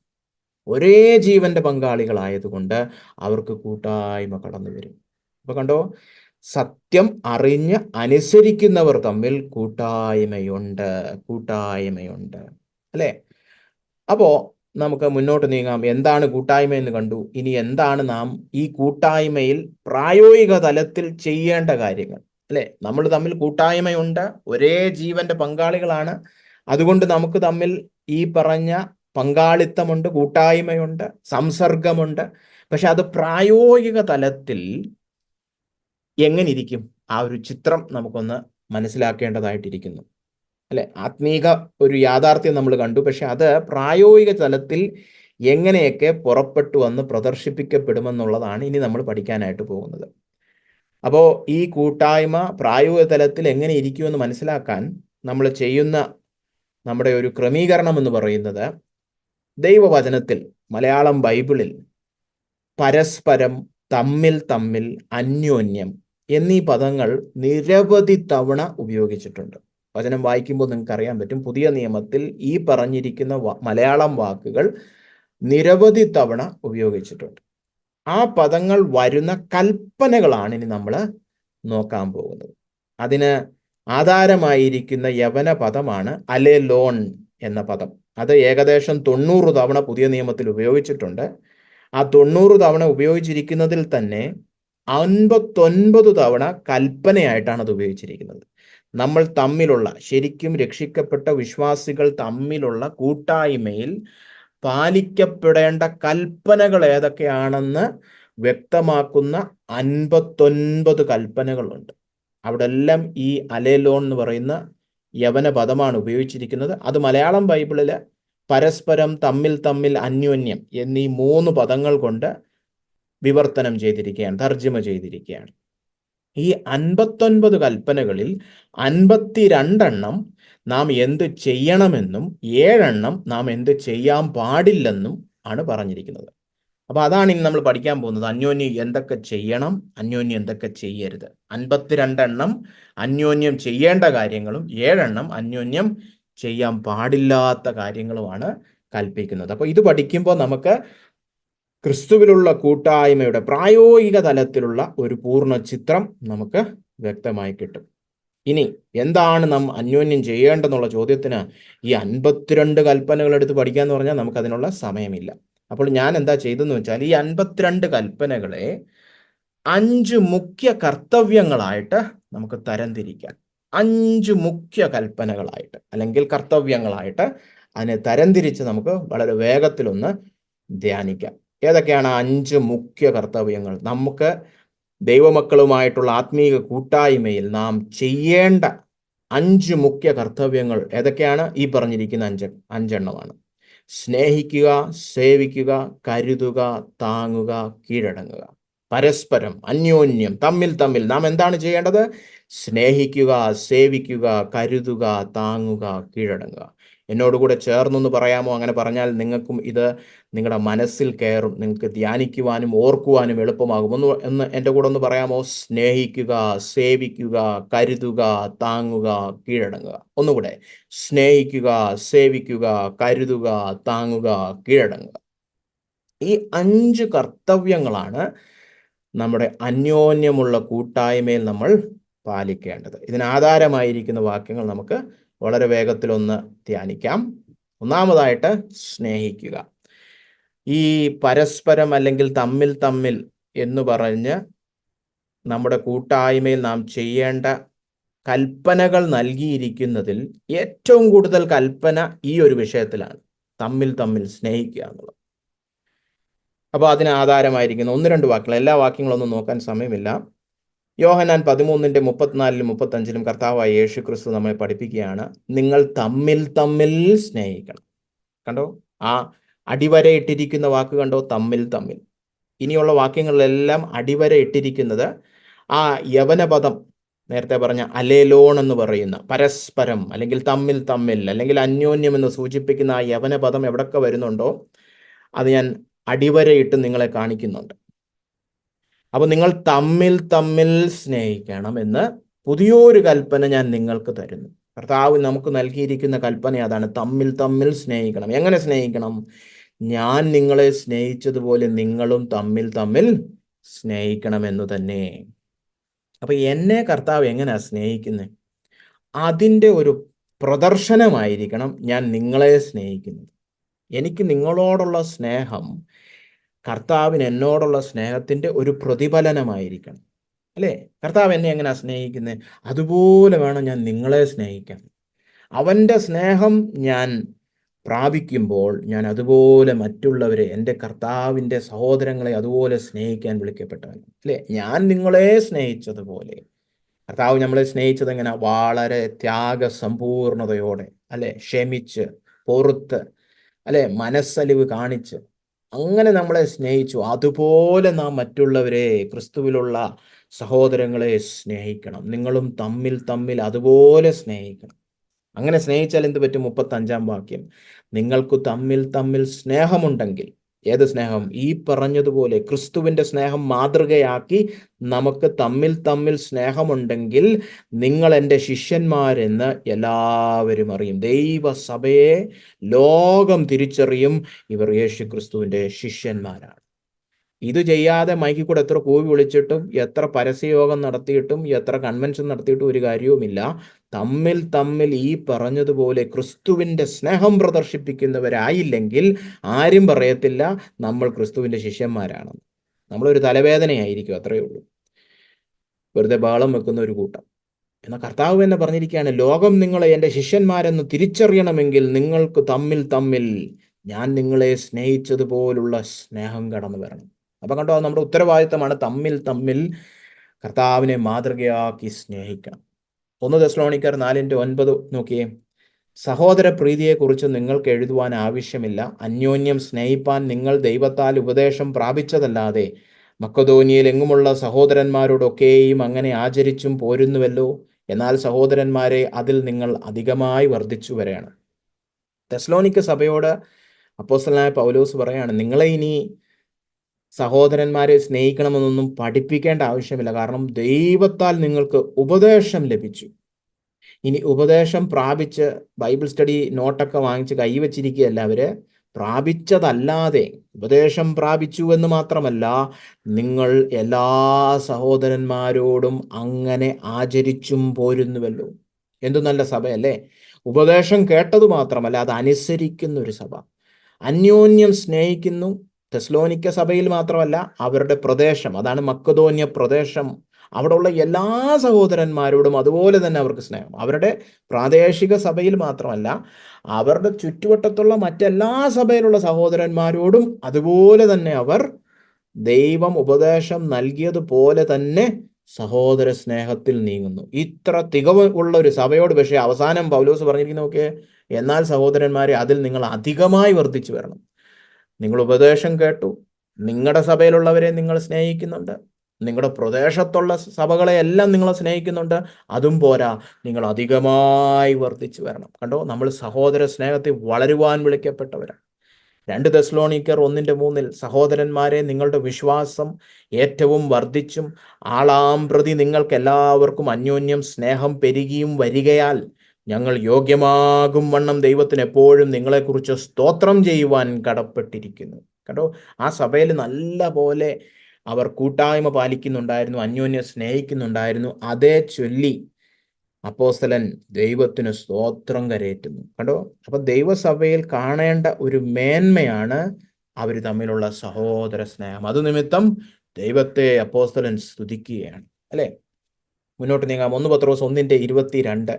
ഒരേ ജീവന്റെ പങ്കാളികളായതുകൊണ്ട് അവർക്ക് കൂട്ടായ്മ കടന്നു വരും. അപ്പൊ കണ്ടോ, സത്യം അറിഞ്ഞ് അനുസരിക്കുന്നവർ തമ്മിൽ കൂട്ടായ്മയുണ്ട്, അല്ലേ? അപ്പോ നമുക്ക് മുന്നോട്ട് നീങ്ങാം. എന്താണ് കൂട്ടായ്മ എന്ന് കണ്ടു. ഇനി എന്താണ് നാം ഈ കൂട്ടായ്മയിൽ പ്രായോഗിക തലത്തിൽ ചെയ്യേണ്ട കാര്യങ്ങൾ, അല്ലെ? നമ്മൾ തമ്മിൽ കൂട്ടായ്മയുണ്ട്, ഒരേ ജീവന്റെ പങ്കാളികളാണ്. അതുകൊണ്ട് നമുക്ക് തമ്മിൽ ഈ പറഞ്ഞ പങ്കാളിത്തമുണ്ട്, കൂട്ടായ്മയുണ്ട്, സംസർഗമുണ്ട്. പക്ഷെ അത് പ്രായോഗിക തലത്തിൽ എങ്ങനെ ഇരിക്കും? ആ ഒരു ചിത്രം നമുക്കൊന്ന് മനസ്സിലാക്കേണ്ടതായിട്ടിരിക്കുന്നു, അല്ലെ? ആത്മീക ഒരു യാഥാർത്ഥ്യം നമ്മൾ കണ്ടു, പക്ഷെ അത് പ്രായോഗിക തലത്തിൽ എങ്ങനെയൊക്കെ പുറപ്പെട്ടു വന്ന് പ്രദർശിപ്പിക്കപ്പെടുമെന്നുള്ളതാണ് ഇനി നമ്മൾ പഠിക്കാനായിട്ട് പോകുന്നത്. അപ്പോൾ ഈ കൂട്ടായ്മ പ്രായോഗിക തലത്തിൽ എങ്ങനെ ഇരിക്കുമെന്ന് മനസ്സിലാക്കാൻ നമ്മൾ ചെയ്യുന്ന നമ്മുടെ ഒരു ക്രമീകരണം എന്ന് പറയുന്നത്, ദൈവവചനത്തിൽ മലയാളം ബൈബിളിൽ പരസ്പരം, തമ്മിൽ, അന്യോന്യം എന്നീ പദങ്ങൾ നിരവധി തവണ ഉപയോഗിച്ചിട്ടുണ്ട്. വചനം വായിക്കുമ്പോൾ നിങ്ങൾക്ക് അറിയാൻ പറ്റും, പുതിയ നിയമത്തിൽ ഈ പറഞ്ഞിരിക്കുന്ന മലയാളം വാക്കുകൾ നിരവധി തവണ ഉപയോഗിച്ചിട്ടുണ്ട്. ആ പദങ്ങൾ വരുന്ന കൽപ്പനകളാണ് ഇനി നമ്മൾ നോക്കാൻ പോകുന്നത്. അതിന് ആധാരമായിരിക്കുന്ന യവന പദമാണ് അലേലോൺ എന്ന പദം. അത് ഏകദേശം 90 തവണ പുതിയ നിയമത്തിൽ ഉപയോഗിച്ചിട്ടുണ്ട്. ആ 90 തവണ ഉപയോഗിച്ചിരിക്കുന്നതിൽ തന്നെ 59 തവണ കൽപ്പനയായിട്ടാണ് അത് ഉപയോഗിച്ചിരിക്കുന്നത്. നമ്മൾ തമ്മിലുള്ള, ശരിക്കും രക്ഷിക്കപ്പെട്ട വിശ്വാസികൾ തമ്മിലുള്ള കൂട്ടായ്മയിൽ പാലിക്കപ്പെടേണ്ട കൽപ്പനകൾ ഏതൊക്കെയാണെന്ന് വ്യക്തമാക്കുന്ന 59 കൽപ്പനകളുണ്ട്. അവിടെ എല്ലാം ഈ അലേലോൺ എന്ന് പറയുന്ന യവന പദമാണ് ഉപയോഗിച്ചിരിക്കുന്നത്. അത് മലയാളം ബൈബിളിൽ പരസ്പരം, തമ്മിൽ, അന്യോന്യം എന്നീ 3 പദങ്ങൾ കൊണ്ട് വിവർത്തനം ചെയ്തിരിക്കുകയാണ്, തർജ്ജമ ചെയ്തിരിക്കുകയാണ്. ഈ 59 കൽപ്പനകളിൽ 52 എണ്ണം നാം എന്ത് ചെയ്യണമെന്നും 7 നാം എന്ത് ചെയ്യാൻ പാടില്ലെന്നും ആണ് പറഞ്ഞിരിക്കുന്നത്. അപ്പോൾ അതാണ് ഇനി നമ്മൾ പഠിക്കാൻ പോകുന്നത്. അന്യോന്യം എന്തൊക്കെ ചെയ്യണം, അന്യോന്യം എന്തൊക്കെ ചെയ്യരുത്. 52 അന്യോന്യം ചെയ്യേണ്ട കാര്യങ്ങളും 7 അന്യോന്യം ചെയ്യാൻ പാടില്ലാത്ത കാര്യങ്ങളുമാണ് കൽപ്പിക്കുന്നത്. അപ്പോൾ ഇത് പഠിക്കുമ്പോൾ നമുക്ക് ക്രിസ്തുവിലുള്ള കൂട്ടായ്മയുടെ പ്രായോഗിക തലത്തിലുള്ള ഒരു പൂർണ്ണ ചിത്രം നമുക്ക് വ്യക്തമായി കിട്ടും. ഇനി എന്താണ് നാം അന്യോന്യം ചെയ്യേണ്ടെന്നുള്ള ചോദ്യത്തിന് ഈ 52 കൽപ്പനകൾ എടുത്ത് പഠിക്കാന്ന് പറഞ്ഞാൽ നമുക്ക് അതിനുള്ള സമയമില്ല. അപ്പോൾ ഞാൻ എന്താ ചെയ്തെന്ന് വെച്ചാൽ ഈ 52 കൽപ്പനകളെ 5 മുഖ്യ കർത്തവ്യങ്ങളായിട്ട് നമുക്ക് തരംതിരിക്കാം. 5 മുഖ്യ കൽപ്പനകളായിട്ട് അല്ലെങ്കിൽ കർത്തവ്യങ്ങളായിട്ട് അതിനെ തരംതിരിച്ച് നമുക്ക് വളരെ വേഗത്തിലൊന്ന് ധ്യാനിക്കാം. ഏതൊക്കെയാണ് 5 മുഖ്യ കർത്തവ്യങ്ങൾ? നമുക്ക് ദൈവമക്കളുമായിട്ടുള്ള ആത്മീയ കൂട്ടായ്മയിൽ നാം ചെയ്യേണ്ട 5 മുഖ്യ കർത്തവ്യങ്ങൾ ഏതൊക്കെയാണ്? ഈ പറഞ്ഞിരിക്കുന്ന 5 സ്നേഹിക്കുക, സേവിക്കുക, കരുതുക, താങ്ങുക, കീഴടങ്ങുക. പരസ്പരം, അന്യോന്യം, തമ്മിൽ നാം എന്താണ് ചെയ്യേണ്ടത്? സ്നേഹിക്കുക, സേവിക്കുക, കരുതുക, താങ്ങുക, കീഴടങ്ങുക. എന്നോടുകൂടെ ചേർന്നൊന്ന് പറയാമോ? അങ്ങനെ പറഞ്ഞാൽ നിങ്ങൾക്കും ഇത് നിങ്ങളുടെ മനസ്സിൽ കയറും, നിങ്ങൾക്ക് ധ്യാനിക്കുവാനും ഓർക്കുവാനും എളുപ്പമാകും. എന്ന് എൻ്റെ കൂടെ ഒന്ന് പറയാമോ? സ്നേഹിക്കുക, സേവിക്കുക, കരുതുക, താങ്ങുക, കീഴടങ്ങുക. ഒന്നുകൂടെ, സ്നേഹിക്കുക, സേവിക്കുക, കരുതുക, താങ്ങുക, കീഴടങ്ങുക. ഈ 5 കർത്തവ്യങ്ങളാണ് നമ്മുടെ അന്യോന്യമുള്ള കൂട്ടായ്മയിൽ നമ്മൾ പാലിക്കേണ്ടത്. ഇതിനാധാരമായിരിക്കുന്ന വാക്യങ്ങൾ നമുക്ക് വളരെ വേഗത്തിലൊന്ന് ധ്യാനിക്കാം. ഒന്നാമതായിട്ട് സ്നേഹിക്കുക. ഈ പരസ്പരം അല്ലെങ്കിൽ തമ്മിൽ എന്ന് പറഞ്ഞ് നമ്മുടെ കൂട്ടായ്മയിൽ നാം ചെയ്യേണ്ട കൽപ്പനകൾ നൽകിയിരിക്കുന്നതിൽ ഏറ്റവും കൂടുതൽ കൽപ്പന ഈ ഒരു വിഷയത്തിലാണ്, തമ്മിൽ സ്നേഹിക്കുക എന്നുള്ളത്. അപ്പോൾ അതിന് ആധാരമായിരിക്കുന്ന 1-2 വാക്യങ്ങൾ, എല്ലാ വാക്യങ്ങളൊന്നും നോക്കാൻ സമയമില്ല. യോഹന്നാൻ 13:34-35 കർത്താവായ യേശു ക്രിസ്തു നമ്മെ പഠിപ്പിക്കുകയാണ്, നിങ്ങൾ തമ്മിൽ സ്നേഹിക്കണം. കണ്ടോ, ആ അടിവര ഇട്ടിരിക്കുന്ന വാക്ക് കണ്ടോ? തമ്മിൽ. ഇനിയുള്ള വാക്യങ്ങളിലെല്ലാം അടിവര ഇട്ടിരിക്കുന്നത് ആ യവനപദം, നേരത്തെ പറഞ്ഞ അലേലോൺ എന്ന് പറയുന്ന പരസ്പരം അല്ലെങ്കിൽ തമ്മിൽ അല്ലെങ്കിൽ അന്യോന്യം എന്ന് സൂചിപ്പിക്കുന്ന ആ യവനപദം എവിടൊക്കെ വരുന്നുണ്ടോ അത് ഞാൻ അടിവരയിട്ട് നിങ്ങളെ കാണിക്കുന്നുണ്ട്. അപ്പോൾ നിങ്ങൾ തമ്മിൽ സ്നേഹിക്കണം എന്ന് പുതിയൊരു കൽപ്പന ഞാൻ നിങ്ങൾക്ക് തരുന്നു. കർത്താവ് നമുക്ക് നൽകിയിരിക്കുന്ന കൽപ്പന അതാണ്, തമ്മിൽ സ്നേഹിക്കണം. എങ്ങനെ സ്നേഹിക്കണം? ഞാൻ നിങ്ങളെ സ്നേഹിച്ചതുപോലെ നിങ്ങളും തമ്മിൽ സ്നേഹിക്കണമെന്ന് തന്നെ. അപ്പൊ എന്നെ കർത്താവ് എങ്ങനെയാ സ്നേഹിക്കുന്നത്? അതിൻ്റെ ഒരു പ്രദർശനമായിരിക്കണം ഞാൻ നിങ്ങളെ സ്നേഹിക്കുന്നത്. എനിക്ക് നിങ്ങളോടുള്ള സ്നേഹം കർത്താവിന് എന്നോടുള്ള സ്നേഹത്തിൻ്റെ ഒരു പ്രതിഫലനമായിരിക്കണം, അല്ലേ? കർത്താവ് എന്നെ എങ്ങനെയാ സ്നേഹിക്കുന്നത്? അതുപോലെ വേണം ഞാൻ നിങ്ങളെ സ്നേഹിക്കാൻ. അവൻ്റെ സ്നേഹം ഞാൻ പ്രാപിക്കുമ്പോൾ ഞാൻ അതുപോലെ മറ്റുള്ളവരെ, എൻ്റെ കർത്താവിൻ്റെ സഹോദരങ്ങളെ അതുപോലെ സ്നേഹിക്കാൻ വിളിക്കപ്പെട്ടവൻ, അല്ലേ? ഞാൻ നിങ്ങളെ സ്നേഹിച്ചതുപോലെ. കർത്താവ് നമ്മളെ സ്നേഹിച്ചത് എങ്ങനെ? വളരെ ത്യാഗസമ്പൂർണതയോടെ, അല്ലെ? ക്ഷമിച്ച്, പൊറുത്ത്, അല്ലെ? മനസ്സലിവ് കാണിച്ച് അങ്ങനെ നമ്മളെ സ്നേഹിച്ചു. അതുപോലെ നാം മറ്റുള്ളവരെ, ക്രിസ്തുവിലുള്ള സഹോദരങ്ങളെ സ്നേഹിക്കണം. നിങ്ങളും തമ്മിൽ അതുപോലെ സ്നേഹിക്കണം. അങ്ങനെ സ്നേഹിച്ചാൽ എന്ത് പറ്റും? 35 വാക്യം, നിങ്ങൾക്ക് തമ്മിൽ സ്നേഹമുണ്ടെങ്കിൽ. ഏത് സ്നേഹം? ഈ പറഞ്ഞതുപോലെ ക്രിസ്തുവിൻ്റെ സ്നേഹം മാതൃകയാക്കി നമുക്ക് തമ്മിൽ സ്നേഹമുണ്ടെങ്കിൽ നിങ്ങൾ എൻ്റെ ശിഷ്യന്മാരെന്ന് എല്ലാവരും അറിയും. ദൈവസഭയെ ലോകം തിരിച്ചറിയും, ഇവർ യേശു ക്രിസ്തുവിൻ്റെ ശിഷ്യന്മാരാണ്. ഇത് ചെയ്യാതെ മൈക്കിൽ കൂടെ എത്ര കൂവി വിളിച്ചിട്ടും എത്ര പരസ്യയോഗം നടത്തിയിട്ടും എത്ര കൺവെൻഷൻ നടത്തിയിട്ടും ഒരു കാര്യവുമില്ല. തമ്മിൽ ഈ പറഞ്ഞതുപോലെ ക്രിസ്തുവിൻ്റെ സ്നേഹം പ്രദർശിപ്പിക്കുന്നവരായില്ലെങ്കിൽ ആരും പറയത്തില്ല നമ്മൾ ക്രിസ്തുവിൻ്റെ ശിഷ്യന്മാരാണെന്ന്. നമ്മളൊരു തലവേദനയായിരിക്കും, അത്രയേ ഉള്ളൂ. വെറുതെ ബഹളം വെക്കുന്ന ഒരു കൂട്ടം. എന്നാൽ കർത്താവ് തന്നെ പറഞ്ഞിരിക്കുകയാണ്, ലോകം നിങ്ങളെ എൻ്റെ ശിഷ്യന്മാരെന്ന് തിരിച്ചറിയണമെങ്കിൽ നിങ്ങൾക്ക് തമ്മിൽ ഞാൻ നിങ്ങളെ സ്നേഹിച്ചതുപോലുള്ള സ്നേഹം കടന്നു വരണം. അപ്പം കണ്ടോ, നമ്മുടെ ഉത്തരവാദിത്തമാണ് തമ്മിൽ കർത്താവിനെ മാതൃകയാക്കി സ്നേഹിക്കണം. 1 തെസ്സലോനിക്കർ 4:9 നോക്കിയേ, സഹോദര പ്രീതിയെക്കുറിച്ച് നിങ്ങൾക്ക് എഴുതുവാൻ ആവശ്യമില്ല. അന്യോന്യം സ്നേഹിപ്പാൻ നിങ്ങൾ ദൈവത്താൽ ഉപദേശം പ്രാപിച്ചതല്ലാതെ മക്കതോനിയയിൽ എങ്ങുമുള്ള സഹോദരന്മാരോടൊക്കെയും അങ്ങനെ ആചരിച്ചും പോരുന്നുവല്ലോ. എന്നാൽ സഹോദരന്മാരെ, അതിൽ നിങ്ങൾ അധികമായി വർദ്ധിച്ചു വരികയാണ്. തെസ്സലോനിക്ക സഭയോട് അപ്പോസ്തലനായ പൗലോസ് പറയാണ്, നിങ്ങളെ ഇനി സഹോദരന്മാരെ സ്നേഹിക്കണമെന്നൊന്നും പഠിപ്പിക്കേണ്ട ആവശ്യമില്ല. കാരണം ദൈവത്താൽ നിങ്ങൾക്ക് ഉപദേശം ലഭിച്ചു. ഇനി ഉപദേശം പ്രാപിച്ച് ബൈബിൾ സ്റ്റഡി നോട്ടൊക്കെ വാങ്ങിച്ച് കൈവച്ചിരിക്കുകയല്ല അവര്. പ്രാപിച്ചതല്ലാതെ, ഉപദേശം പ്രാപിച്ചു എന്ന് മാത്രമല്ല, നിങ്ങൾ എല്ലാ സഹോദരന്മാരോടും അങ്ങനെ ആചരിച്ചും പോരുന്നുവല്ലോ. എന്തു നല്ല സഭയല്ലേ! ഉപദേശം കേട്ടത് മാത്രമല്ല, അത് അനുസരിക്കുന്ന ഒരു സഭ. അന്യോന്യം സ്നേഹിക്കുന്നു. തെസ്സലോനിക്ക സഭയിൽ മാത്രമല്ല, അവരുടെ പ്രദേശം, അതാണ് മക്കെദോന്യ പ്രദേശം, അവിടെയുള്ള എല്ലാ സഹോദരന്മാരോടും അതുപോലെ തന്നെ അവർക്ക് സ്നേഹം. അവരുടെ പ്രാദേശിക സഭയിൽ മാത്രമല്ല, അവരുടെ ചുറ്റുവട്ടത്തുള്ള മറ്റെല്ലാ സഭയിലുള്ള സഹോദരന്മാരോടും അതുപോലെ തന്നെ അവർ ദൈവം ഉപദേശം നൽകിയതുപോലെ തന്നെ സഹോദര സ്നേഹത്തിൽ നീങ്ങുന്നു. ഇത്ര തികവ് ഉള്ള ഒരു സഭയോട് പക്ഷേ അവസാനം പൗലോസ് പറഞ്ഞിരിക്കുന്നു, നോക്കിയേ, എന്നാൽ സഹോദരന്മാരെ, അതിൽ നിങ്ങൾ അധികമായി വർദ്ധിച്ചു വരണം. നിങ്ങൾ ഉപദേശം കേട്ടു, നിങ്ങളുടെ സഭയിലുള്ളവരെ നിങ്ങൾ സ്നേഹിക്കുന്നുണ്ട്, നിങ്ങളുടെ പ്രദേശത്തുള്ള സഭകളെ എല്ലാം നിങ്ങൾ സ്നേഹിക്കുന്നുണ്ട്. അതും പോരാ, നിങ്ങൾ അധികമായി വർദ്ധിച്ചു വരണം. കണ്ടോ, നമ്മൾ സഹോദര സ്നേഹത്തിൽ വളരുവാൻ വിളിക്കപ്പെട്ടവരാണ്. 2 തെസ്സലോനിക്കർ 1:3 സഹോദരന്മാരെ, നിങ്ങളുടെ വിശ്വാസം ഏറ്റവും വർദ്ധിച്ചും ആളാം പ്രതി നിങ്ങൾക്ക് എല്ലാവർക്കും അന്യോന്യം സ്നേഹം പെരുകിയും വരികയാൽ ഞങ്ങൾ യോഗ്യമാകും വണ്ണം ദൈവത്തിന് എപ്പോഴും നിങ്ങളെക്കുറിച്ച് സ്തോത്രം ചെയ്യുവാൻ കടപ്പെട്ടിരിക്കുന്നു. കണ്ടോ, ആ സഭയിൽ നല്ല പോലെ അവർ കൂട്ടായ്മ പാലിക്കുന്നുണ്ടായിരുന്നു, അന്യോന്യം സ്നേഹിക്കുന്നുണ്ടായിരുന്നു. അതേ ചൊല്ലി അപ്പോസ്തലൻ ദൈവത്തിന് സ്തോത്രം കരേറ്റുന്നു. കണ്ടോ, അപ്പൊ ദൈവസഭയിൽ കാണേണ്ട ഒരു മേന്മയാണ് അവർ തമ്മിലുള്ള സഹോദര സ്നേഹം. അത് നിമിത്തം ദൈവത്തെ അപ്പോസ്തലൻ സ്തുതിക്കുകയാണ്, അല്ലെ? മുന്നോട്ട് നീങ്ങാം. 1 പത്രോസ് 1:22.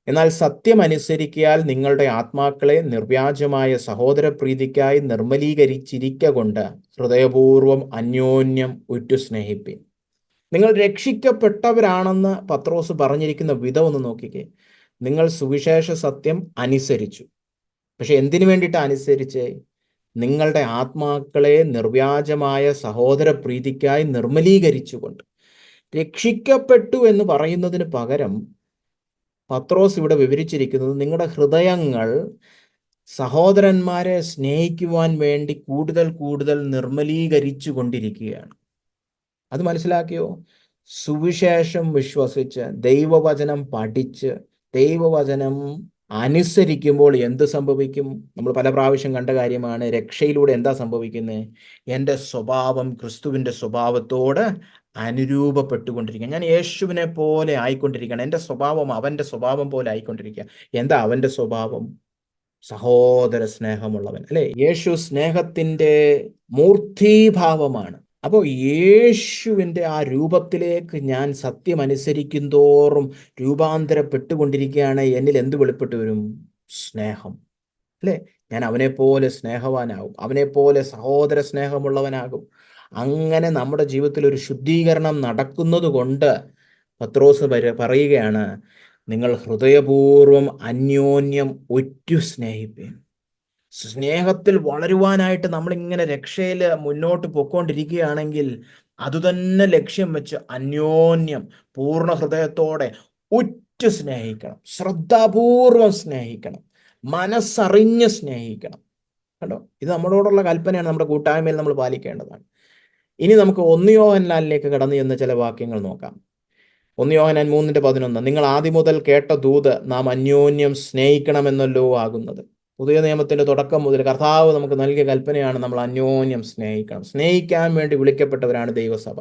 എന്നാൽ സത്യം അനുസരിക്കയാൽ നിങ്ങളുടെ ആത്മാക്കളെ നിർവ്യാജമായ സഹോദര പ്രീതിക്കായി നിർമ്മലീകരിച്ചിരിക്കൊണ്ട് ഹൃദയപൂർവ്വം അന്യോന്യം ഉറ്റു സ്നേഹിപ്പിൻ. നിങ്ങൾ രക്ഷിക്കപ്പെട്ടവരാണെന്ന് പത്രോസ് പറഞ്ഞിരിക്കുന്ന വിധം ഒന്ന് നോക്കിക്കേ. നിങ്ങൾ സുവിശേഷ സത്യം അനുസരിച്ചു. പക്ഷെ എന്തിനു വേണ്ടിയിട്ട് അനുസരിച്ചേ? നിങ്ങളുടെ ആത്മാക്കളെ നിർവ്യാജമായ സഹോദര പ്രീതിക്കായി നിർമ്മലീകരിച്ചുകൊണ്ട്. രക്ഷിക്കപ്പെട്ടു എന്ന് പറയുന്നതിന് പകരം പത്രോസ് ഇവിടെ വിവരിച്ചിരിക്കുന്നത് നിങ്ങളുടെ ഹൃദയങ്ങൾ സഹോദരന്മാരെ സ്നേഹിക്കുവാൻ വേണ്ടി കൂടുതൽ കൂടുതൽ നിർമ്മലീകരിച്ചു കൊണ്ടിരിക്കുകയാണ്. അത് മനസ്സിലാക്കിയോ? സുവിശേഷം വിശ്വസിച്ച്, ദൈവവചനം പഠിച്ച്, ദൈവവചനം അനുസരിക്കുമ്പോൾ എന്ത് സംഭവിക്കും? നമ്മൾ പല പ്രാവശ്യം കണ്ട കാര്യമാണ്. രക്ഷയിലൂടെ എന്താ സംഭവിക്കുന്നത്? എൻ്റെ സ്വഭാവം ക്രിസ്തുവിൻ്റെ സ്വഭാവത്തോട് അനുരൂപപ്പെട്ടുകൊണ്ടിരിക്കുക. ഞാൻ യേശുവിനെ പോലെ ആയിക്കൊണ്ടിരിക്കുകയാണ്. എൻ്റെ സ്വഭാവം അവൻ്റെ സ്വഭാവം പോലെ ആയിക്കൊണ്ടിരിക്കുക. എന്താ അവൻ്റെ സ്വഭാവം? സഹോദര സ്നേഹമുള്ളവൻ, അല്ലെ? യേശു സ്നേഹത്തിൻ്റെ മൂർത്തീഭാവമാണ്. അപ്പോൾ യേശുവിൻ്റെ ആ രൂപത്തിലേക്ക് ഞാൻ സത്യം അനുസരിക്കും തോറും രൂപാന്തരപ്പെട്ടുകൊണ്ടിരിക്കുകയാണ്. എന്നിൽ എന്ത് വെളിപ്പെട്ട് വരും? സ്നേഹം, അല്ലേ? ഞാൻ അവനെപ്പോലെ സ്നേഹവാനാകും, അവനെപ്പോലെ സഹോദര സ്നേഹമുള്ളവനാകും. അങ്ങനെ നമ്മുടെ ജീവിതത്തിൽ ഒരു ശുദ്ധീകരണം നടക്കുന്നത് കൊണ്ട് പത്രോസ് പറയുകയാണ്, നിങ്ങൾ ഹൃദയപൂർവ്വം അന്യോന്യം ഒറ്റു സ്നേഹിപ്പീൻ. സ്നേഹത്തിൽ വളരുവാനായിട്ട് നമ്മളിങ്ങനെ രക്ഷയിൽ മുന്നോട്ട് പൊയ്ക്കൊണ്ടിരിക്കുകയാണെങ്കിൽ അതുതന്നെ ലക്ഷ്യം വെച്ച് അന്യോന്യം പൂർണ്ണ ഹൃദയത്തോടെ ഉറ്റു സ്നേഹിക്കണം, ശ്രദ്ധാപൂർവം സ്നേഹിക്കണം, മനസ്സറിഞ്ഞ് സ്നേഹിക്കണം. കണ്ടോ, ഇത് നമ്മളോടുള്ള കൽപ്പനയാണ്, നമ്മുടെ കൂട്ടായ്മയിൽ നമ്മൾ പാലിക്കേണ്ടതാണ്. ഇനി നമുക്ക് 1 യോഹന്നാനിലേക്ക് കടന്നു ചെന്ന് ചില വാക്യങ്ങൾ നോക്കാം. 1 യോഹന്നാൻ 3:11 നിങ്ങൾ ആദ്യം മുതൽ കേട്ട ദൂത് നാം അന്യോന്യം സ്നേഹിക്കണമെന്നല്ലോ ആകുന്നത്. പുതിയ നിയമത്തിന്റെ തുടക്കം മുതൽ കർത്താവ് നമുക്ക് നൽകിയ കൽപ്പനയാണ് നമ്മൾ അന്യോന്യം സ്നേഹിക്കണം. സ്നേഹിക്കാൻ വേണ്ടി വിളിക്കപ്പെട്ടവരാണ് ദൈവസഭ.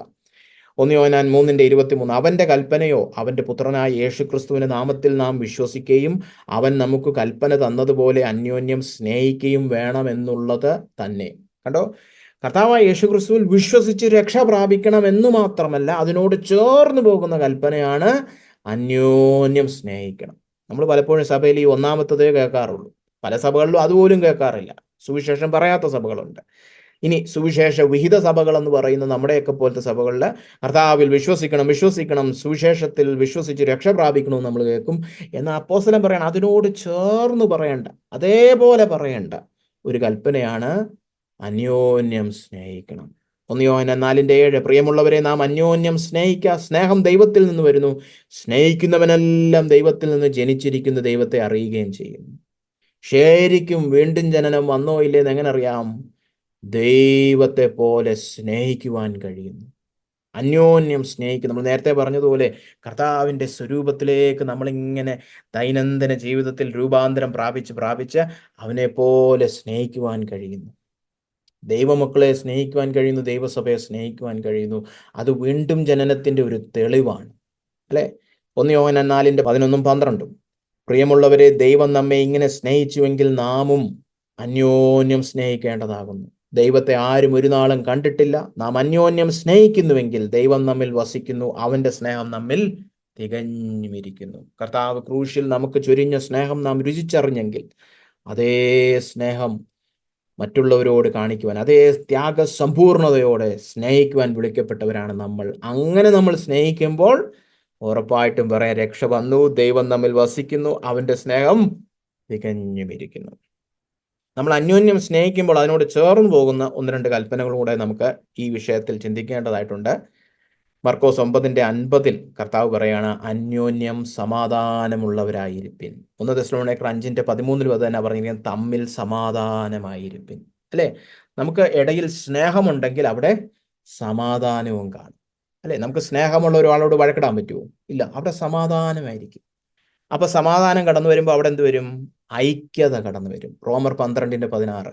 1 യോഹന്നാൻ 3:23 അവന്റെ കൽപ്പനയോ അവന്റെ പുത്രനായ യേശുക്രിസ്തുവിന്റെ നാമത്തിൽ നാം വിശ്വസിക്കുകയും അവൻ നമുക്ക് കൽപ്പന തന്നതുപോലെ അന്യോന്യം സ്നേഹിക്കുകയും വേണമെന്നുള്ളത് തന്നെ. കണ്ടോ, കർത്താവായ യേശുക്രിസ്തുവിൽ വിശ്വസിച്ച് രക്ഷ പ്രാപിക്കണം എന്ന് മാത്രമല്ല, അതിനോട് ചേർന്ന് പോകുന്ന കൽപ്പനയാണ് അന്യോന്യം സ്നേഹിക്കണം. നമ്മൾ പലപ്പോഴും സഭയിൽ ഈ ഒന്നാമത്തതേ കേൾക്കാറുള്ളൂ. പല സഭകളിലും അതുപോലും കേൾക്കാറില്ല. സുവിശേഷം പറയാത്ത സഭകളുണ്ട്. ഇനി സുവിശേഷ വിഹിത സഭകൾ എന്ന് പറയുന്ന നമ്മുടെയൊക്കെ പോലത്തെ സഭകളിൽ കർത്താവിൽ വിശ്വസിക്കണം, സുവിശേഷത്തിൽ വിശ്വസിച്ച് രക്ഷ പ്രാപിക്കണമെന്ന് നമ്മൾ കേൾക്കും. എന്നാൽ അപ്പോസ്തലൻ പറയണം, അതിനോട് ചേർന്ന് പറയേണ്ട, അതേപോലെ പറയേണ്ട ഒരു കൽപ്പനയാണ് അന്യോന്യം സ്നേഹിക്കണം. 1 യോഹന്നാൻ 4:7 പ്രിയമുള്ളവരെ, നാം അന്യോന്യം സ്നേഹിക്കുക. സ്നേഹം ദൈവത്തിൽ നിന്ന് വരുന്നു. സ്നേഹിക്കുന്നവനെല്ലാം ദൈവത്തിൽ നിന്ന് ജനിച്ചിരിക്കുന്ന ദൈവത്തെ അറിയുകയും ചെയ്യുന്നു. ശരിക്കും വീണ്ടും ജനനം വന്നോ ഇല്ലേന്ന് എങ്ങനെ അറിയാം? ദൈവത്തെ പോലെ സ്നേഹിക്കുവാൻ കഴിയുന്നു. അന്യോന്യം സ്നേഹിക്കും. നമ്മൾ നേരത്തെ പറഞ്ഞതുപോലെ കർത്താവിൻ്റെ സ്വരൂപത്തിലേക്ക് നമ്മളിങ്ങനെ ദൈനംദിന ജീവിതത്തിൽ രൂപാന്തരം പ്രാപിച്ച് അവനെ പോലെ സ്നേഹിക്കുവാൻ കഴിയുന്നു. ദൈവമക്കളെ സ്നേഹിക്കുവാൻ കഴിയുന്നു, ദൈവസഭയെ സ്നേഹിക്കുവാൻ കഴിയുന്നു. അത് വീണ്ടും ജനനത്തിൻ്റെ ഒരു തെളിവാണ്, അല്ലേ? 1 യോഹന്നാൻ 4:11-12 പ്രിയമുള്ളവരെ, ദൈവം നമ്മെ ഇങ്ങനെ സ്നേഹിച്ചുവെങ്കിൽ നാമും അന്യോന്യം സ്നേഹിക്കേണ്ടതാകുന്നു. ദൈവത്തെ ആരും ഒരു നാളും കണ്ടിട്ടില്ല. നാം അന്യോന്യം സ്നേഹിക്കുന്നുവെങ്കിൽ ദൈവം നമ്മിൽ വസിക്കുന്നു, അവൻ്റെ സ്നേഹം നമ്മിൽ തികഞ്ഞുമിരിക്കുന്നു. കർത്താവ് ക്രൂശിൽ നമുക്ക് ചൊരിഞ്ഞ സ്നേഹം നാം രുചിച്ചറിഞ്ഞെങ്കിൽ അതേ സ്നേഹം മറ്റുള്ളവരോട് കാണിക്കുവാൻ, അതേ ത്യാഗസമ്പൂർണതയോടെ സ്നേഹിക്കുവാൻ വിളിക്കപ്പെട്ടവരാണ് നമ്മൾ. അങ്ങനെ നമ്മൾ സ്നേഹിക്കുമ്പോൾ ഉറപ്പായിട്ടും പറയാൻ, രക്ഷ വന്നു, ദൈവം നമ്മിൽ വസിക്കുന്നു, അവൻ്റെ സ്നേഹം തികഞ്ഞുമിരിക്കുന്നു. നമ്മൾ അന്യോന്യം സ്നേഹിക്കുമ്പോൾ അതിനോട് ചേർന്ന് പോകുന്ന 1-2 കൽപ്പനകളും കൂടെ നമുക്ക് ഈ വിഷയത്തിൽ ചിന്തിക്കേണ്ടതായിട്ടുണ്ട്. മർക്കോസ് 9:50 കർത്താവ് പറയാണ്, അന്യോന്യം സമാധാനമുള്ളവരായിരിപ്പിൻ. 1 തെസ്സലോനിക്കർ 5:13 അത് തന്നെ പറഞ്ഞിരിക്കുന്നത്, തമ്മിൽ സമാധാനമായിരിപ്പിൻ. അല്ലേ? നമുക്ക് ഇടയിൽ സ്നേഹമുണ്ടെങ്കിൽ അവിടെ സമാധാനവും കാണും, അല്ലേ? നമുക്ക് സ്നേഹമുള്ള ഒരാളോട് വഴക്കിടാൻ പറ്റുമോ? ഇല്ല, അവിടെ സമാധാനമായിരിക്കും. അപ്പൊ സമാധാനം കടന്നു വരുമ്പോൾ അവിടെ എന്ത് വരും? ഐക്യത കടന്നു വരും. റോമർ 12:16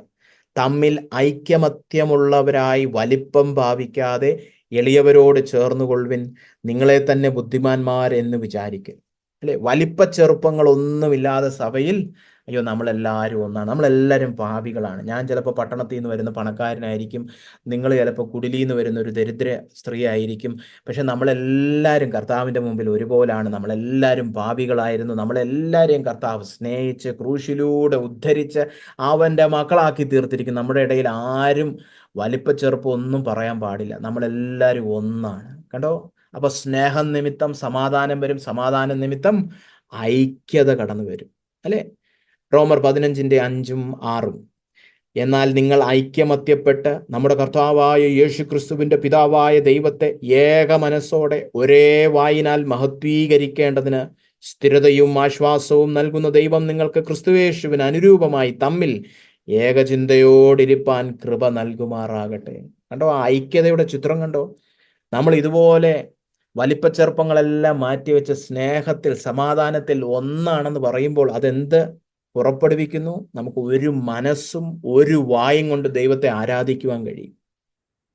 തമ്മിൽ ഐക്യമത്യമുള്ളവരായി വലിപ്പം ഭാവിക്കാതെ എളിയവരോട് ചേർന്നുകൊള്ളുവിൻ, നിങ്ങളെ തന്നെ ബുദ്ധിമാന്മാർ എന്ന് വിചാരിക്കും. അല്ലെ? വലിപ്പ ചെറുപ്പങ്ങളൊന്നുമില്ലാതെ സഭയിൽ, അയ്യോ നമ്മളെല്ലാവരും ഒന്നാണ്, നമ്മളെല്ലാവരും പാപികളാണ്. ഞാൻ ചിലപ്പോൾ പട്ടണത്തിൽ നിന്ന് വരുന്ന പണക്കാരനായിരിക്കും, നിങ്ങൾ ചിലപ്പോൾ കുടിലിൽ നിന്ന് വരുന്ന ഒരു ദരിദ്ര സ്ത്രീ ആയിരിക്കും. പക്ഷെ നമ്മളെല്ലാവരും കർത്താവിൻ്റെ മുമ്പിൽ ഒരുപോലാണ്. നമ്മളെല്ലാവരും പാപികളായിരുന്നു. നമ്മളെല്ലാവരെയും കർത്താവ് സ്നേഹിച്ച് ക്രൂശിലൂടെ ഉദ്ധരിച്ച് അവൻ്റെ മക്കളാക്കി തീർത്തിരിക്കും. നമ്മുടെ ഇടയിൽ ആരും വലിപ്പച്ചെറുപ്പം ഒന്നും പറയാൻ പാടില്ല. നമ്മളെല്ലാവരും ഒന്നാണ്. കണ്ടോ? അപ്പൊ സ്നേഹം നിമിത്തം സമാധാനം വരും, സമാധാനം നിമിത്തം ഐക്യത കടന്നു വരും, അല്ലെ? റോമർ 15:5-6 എന്നാൽ നിങ്ങൾ ഐക്യമത്യപ്പെട്ട് നമ്മുടെ കർത്താവായ യേശു ക്രിസ്തുവിന്റെ പിതാവായ ദൈവത്തെ ഏക മനസ്സോടെ ഒരേ വായിനാൽ മഹത്വീകരിക്കേണ്ടതിന് സ്ഥിരതയും ആശ്വാസവും നൽകുന്ന ദൈവം നിങ്ങൾക്ക് ക്രിസ്തുയേശുവിന് അനുരൂപമായി തമ്മിൽ ഏകചിന്തയോടിരിപ്പാൻ കൃപ നൽകുമാറാകട്ടെ. കണ്ടോ? ആ ഐക്യതയുടെ ചിത്രം കണ്ടോ? നമ്മൾ ഇതുപോലെ വലിപ്പച്ചെറുപ്പങ്ങളെല്ലാം മാറ്റിവെച്ച് സ്നേഹത്തിൽ, സമാധാനത്തിൽ ഒന്നാണെന്ന് പറയുമ്പോൾ അതെന്ത് പുറപ്പെടുവിക്കുന്നു? നമുക്ക് ഒരു മനസ്സും ഒരു വായും കൊണ്ട് ദൈവത്തെ ആരാധിക്കുവാൻ കഴിയും.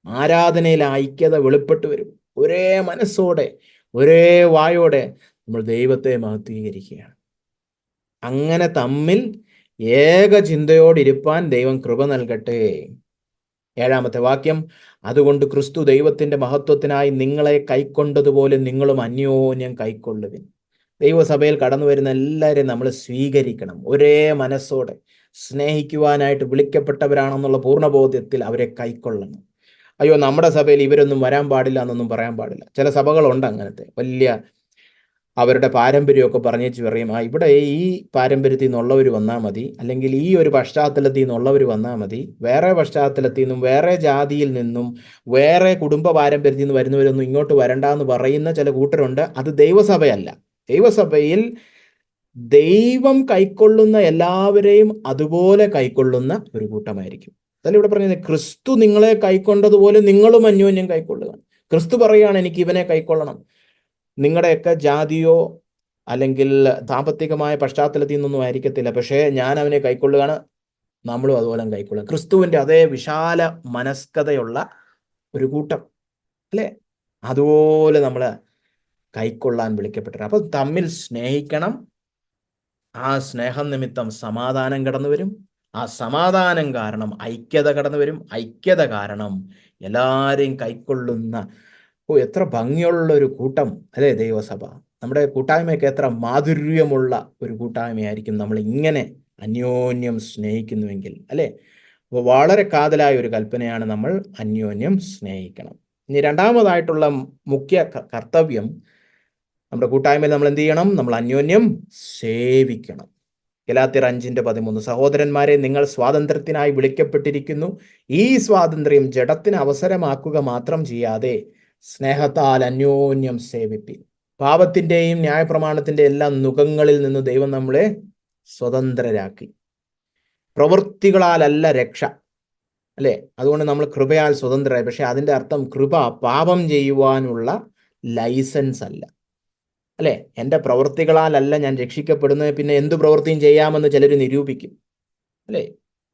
ആരാധനയിൽ ഐക്യത വെളിപ്പെട്ടു വരും. ഒരേ മനസ്സോടെ ഒരേ വായോടെ നമ്മൾ ദൈവത്തെ മഹത്വീകരിക്കുകയാണ്. അങ്ങനെ തമ്മിൽ ഏക ചിന്തയോടിരിപ്പാൻ ദൈവം കൃപ നൽകട്ടെ. 7-ാമത്തെ വാക്യം, അതുകൊണ്ട് ക്രിസ്തു ദൈവത്തിന്റെ മഹത്വത്തിനായി നിങ്ങളെ കൈക്കൊണ്ടതുപോലെ നിങ്ങളും അന്യോന്യം കൈക്കൊള്ളുവിൻ. ദൈവസഭയിൽ കടന്നു വരുന്ന എല്ലാവരെയും നമ്മൾ സ്വീകരിക്കണം. ഒരേ മനസ്സോടെ സ്നേഹിക്കുവാനായിട്ട് വിളിക്കപ്പെട്ടവരാണെന്നുള്ള പൂർണ്ണബോധ്യത്തിൽ അവരെ കൈക്കൊള്ളണം. അയ്യോ നമ്മുടെ സഭയിൽ ഇവരൊന്നും വരാൻ പാടില്ല എന്നൊന്നും പറയാൻ പാടില്ല. ചില സഭകളുണ്ട് അങ്ങനത്തെ, വലിയ അവരുടെ പാരമ്പര്യമൊക്കെ പറഞ്ഞേച്ച് പറയും, ഇവിടെ ഈ പാരമ്പര്യത്തിൽ നിന്നുള്ളവർ വന്നാൽ മതി, അല്ലെങ്കിൽ ഈ ഒരു പശ്ചാത്തലത്തിൽ നിന്നുള്ളവർ വന്നാൽ മതി, വേറെ പശ്ചാത്തലത്തിൽ നിന്നും വേറെ ജാതിയിൽ നിന്നും വേറെ കുടുംബ പാരമ്പര്യത്തിൽ നിന്ന് വരുന്നവരൊന്നും ഇങ്ങോട്ട് വരണ്ട എന്ന് പറയുന്ന ചില കൂട്ടരുണ്ട്. അത് ദൈവസഭയല്ല. ദൈവസഭയിൽ ദൈവം കൈക്കൊള്ളുന്ന എല്ലാവരെയും അതുപോലെ കൈക്കൊള്ളുന്ന ഒരു കൂട്ടമായിരിക്കും. അതല്ല ഇവിടെ പറഞ്ഞത്, ക്രിസ്തു നിങ്ങളെ കൈക്കൊണ്ടതുപോലെ നിങ്ങളും അന്യോന്യം കൈക്കൊള്ളുക. ക്രിസ്തു പറയുകയാണ്, എനിക്ക് ഇവനെ കൈക്കൊള്ളണം. നിങ്ങളുടെയൊക്കെ ജാതിയോ അല്ലെങ്കിൽ സാമ്പത്തികമായ പശ്ചാത്തലത്തിൽ നിന്നൊന്നും ആയിരിക്കത്തില്ല, പക്ഷേ ഞാൻ അവനെ കൈക്കൊള്ളുകയാണ്, നമ്മളും അതുപോലെ കൈക്കൊള്ളുക. ക്രിസ്തുവിൻ്റെ അതേ വിശാല മനസ്കതയുള്ള ഒരു കൂട്ടം, അല്ലേ? അതുപോലെ നമ്മൾ കൈക്കൊള്ളാൻ വിളിക്കപ്പെട്ടത്. അപ്പം തമ്മിൽ സ്നേഹിക്കണം. ആ സ്നേഹം നിമിത്തം സമാധാനം കടന്നു വരും. ആ സമാധാനം കാരണം ഐക്യത കടന്നു വരും. ഐക്യത കാരണം എല്ലാവരെയും കൈക്കൊള്ളുന്ന, എത്ര ഭംഗിയുള്ള ഒരു കൂട്ടം, അല്ലേ ദൈവസഭ? നമ്മുടെ കൂട്ടായ്മയൊക്കെ എത്ര മാധുര്യമുള്ള ഒരു കൂട്ടായ്മയായിരിക്കും നമ്മൾ ഇങ്ങനെ അന്യോന്യം സ്നേഹിക്കുന്നുവെങ്കിൽ, അല്ലേ? അപ്പോൾ വളരെ കാതലായ ഒരു കൽപ്പനയാണ്, നമ്മൾ അന്യോന്യം സ്നേഹിക്കണം. ഇനി രണ്ടാമതായിട്ടുള്ള മുഖ്യ കർത്തവ്യം, നമ്മുടെ കൂട്ടായ്മയിൽ നമ്മൾ എന്ത് ചെയ്യണം? നമ്മൾ അന്യോന്യം സേവിക്കണം. ഗലാത്യർ 5:13. സഹോദരന്മാരെ, നിങ്ങൾ സ്വാതന്ത്ര്യത്തിനായി വിളിക്കപ്പെട്ടിരിക്കുന്നു. ഈ സ്വാതന്ത്ര്യം ജഡത്തിന് അവസരമാക്കുക മാത്രം ചെയ്യാതെ സ്നേഹത്താൽ അന്യോന്യം സേവിപ്പിൻ. പാപത്തിന്റെയും ന്യായപ്രമാണത്തിന്റെ എല്ലാ നുകങ്ങളിൽ നിന്ന് ദൈവം നമ്മളെ സ്വതന്ത്രരാക്കി. പ്രവൃത്തികളാലല്ല രക്ഷ, അല്ലേ? അതുകൊണ്ട് നമ്മൾ കൃപയാൽ സ്വതന്ത്രരായി. പക്ഷെ അതിൻ്റെ അർത്ഥം കൃപ പാപം ചെയ്യുവാനുള്ള ലൈസൻസ് അല്ല, അല്ലേ? എൻ്റെ പ്രവൃത്തികളാലല്ല ഞാൻ രക്ഷിക്കപ്പെടുന്നത്, പിന്നെ എന്ത് പ്രവൃത്തിയും ചെയ്യാമെന്ന് ചിലർ നിരൂപിക്കും, അല്ലേ?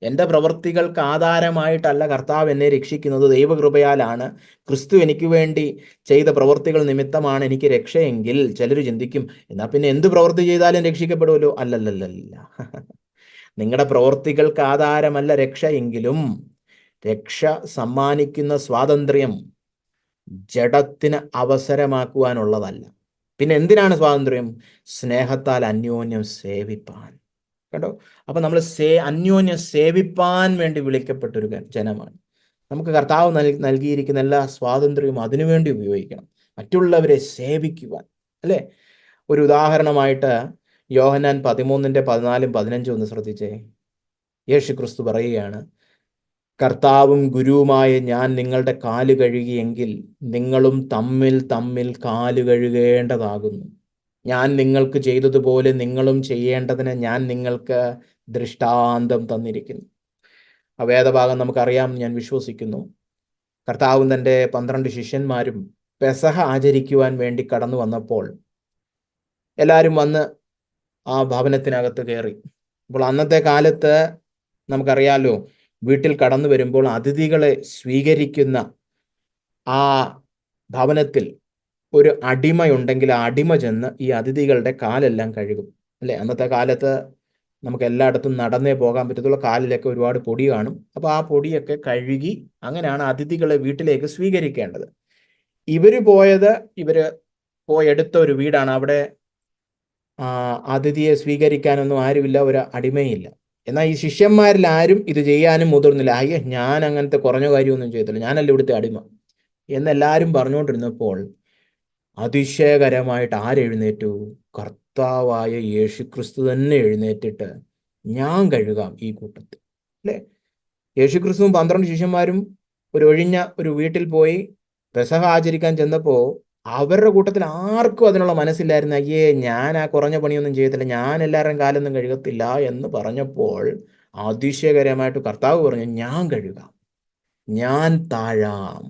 എൻ്റെ പ്രവൃത്തികൾക്ക് ആധാരമായിട്ടല്ല കർത്താവ് എന്നെ രക്ഷിക്കുന്നത്, ദൈവകൃപയാലാണ്. ക്രിസ്തു എനിക്ക് വേണ്ടി ചെയ്ത പ്രവൃത്തികൾ നിമിത്തമാണ് എനിക്ക് രക്ഷയെങ്കിൽ ചിലർ ചിന്തിക്കും, എന്നാൽ പിന്നെ എന്ത് പ്രവൃത്തി ചെയ്താലും രക്ഷിക്കപ്പെടുമല്ലോ. അല്ലല്ലല്ല, നിങ്ങളുടെ പ്രവൃത്തികൾക്ക് ആധാരമല്ല രക്ഷ എങ്കിലും രക്ഷ സമ്മാനിക്കുന്ന സ്വാതന്ത്ര്യം ജഡത്തിന് അവസരമാക്കുവാനുള്ളതല്ല. പിന്നെ എന്തിനാണ് സ്വാതന്ത്ര്യം? സ്നേഹത്താൽ അന്യോന്യം സേവിപ്പാൻ. കേട്ടോ? അപ്പൊ നമ്മൾ അന്യോന്യം സേവിപ്പാൻ വേണ്ടി വിളിക്കപ്പെട്ടൊരു ജനമാണ്. നമുക്ക് കർത്താവ് നൽകിയിരിക്കുന്ന എല്ലാ സ്വാതന്ത്ര്യവും അതിനുവേണ്ടി ഉപയോഗിക്കണം, മറ്റുള്ളവരെ സേവിക്കുവാൻ, അല്ലേ? ഒരു ഉദാഹരണമായിട്ട് യോഹന്നാൻ 13:14-15 ഒന്ന് ശ്രദ്ധിച്ചേ. യേശു ക്രിസ്തു പറയുകയാണ്, കർത്താവും ഗുരുവുമായ ഞാൻ നിങ്ങളുടെ കാല് കഴുകിയെങ്കിൽ നിങ്ങളും തമ്മിൽ തമ്മിൽ കാല് കഴുകേണ്ടതാകുന്നു. ഞാൻ നിങ്ങൾക്ക് ചെയ്തതുപോലെ നിങ്ങളും ചെയ്യേണ്ടതിന് ഞാൻ നിങ്ങൾക്ക് ദൃഷ്ടാന്തം തന്നിരിക്കുന്നു. ആ വേദഭാഗം നമുക്കറിയാം, ഞാൻ വിശ്വസിക്കുന്നു. കർത്താവും തൻ്റെ 12 ശിഷ്യന്മാരും പെസഹ ആചരിക്കുവാൻ വേണ്ടി കടന്നു വന്നപ്പോൾ എല്ലാവരും വന്ന് ആ ഭവനത്തിനകത്ത് കയറി. അപ്പോൾ അന്നത്തെ കാലത്ത് നമുക്കറിയാലോ, വീട്ടിൽ കടന്നു വരുമ്പോൾ അതിഥികളെ സ്വീകരിക്കുന്ന ആ ഭവനത്തിൽ ഒരു അടിമയുണ്ടെങ്കിൽ ആ അടിമ ചെന്ന് ഈ അതിഥികളുടെ കാലെല്ലാം കഴുകും, അല്ലേ? അന്നത്തെ കാലത്ത് നമുക്ക് എല്ലായിടത്തും നടന്നേ പോകാൻ പറ്റത്തുള്ള, കാലിലൊക്കെ ഒരുപാട് പൊടി കാണും. അപ്പോൾ ആ പൊടിയൊക്കെ കഴുകി അങ്ങനെയാണ് അതിഥികളെ വീട്ടിലേക്ക് സ്വീകരിക്കേണ്ടത്. ഇവർ പോയെടുത്ത ഒരു വീടാണ്. അവിടെ അതിഥിയെ സ്വീകരിക്കാനൊന്നും ആരുമില്ല, ഒരു അടിമയില്ല. എന്നാൽ ഈ ശിഷ്യന്മാരിൽ ആരും ഇത് ചെയ്യാനും മുതിർന്നില്ല. അയ്യോ, ഞാൻ അങ്ങനത്തെ കുറഞ്ഞ കാര്യമൊന്നും ചെയ്തില്ല, ഞാനല്ല ഇവിടുത്തെ അടിമ എന്നെല്ലാവരും പറഞ്ഞുകൊണ്ടിരുന്നപ്പോൾ അതിശയകരമായിട്ട് ആരെഴുന്നേറ്റു? കർത്താവായ യേശുക്രിസ്തു തന്നെ എഴുന്നേറ്റിട്ട്, ഞാൻ കഴുകാം ഈ കൂട്ടത്തിൽ, അല്ലേ? യേശുക്രിസ്തുവും 12 ശിഷ്യന്മാരും ഒഴിഞ്ഞ ഒരു വീട്ടിൽ പോയി പെസഹ ആചരിക്കാൻ ചെന്നപ്പോൾ അവരുടെ കൂട്ടത്തിൽ ആർക്കും അതിനുള്ള മനസ്സില്ലായിരുന്നു. അയ്യേ, ഞാൻ ആ കുറഞ്ഞ പണിയൊന്നും ചെയ്യത്തില്ല, ഞാൻ എല്ലാവരുടെയും കാലൊന്നും കഴുകത്തില്ല എന്ന് പറഞ്ഞപ്പോൾ അതിശയകരമായിട്ട് കർത്താവ് പറഞ്ഞു, ഞാൻ കഴുകാം, ഞാൻ താഴാം,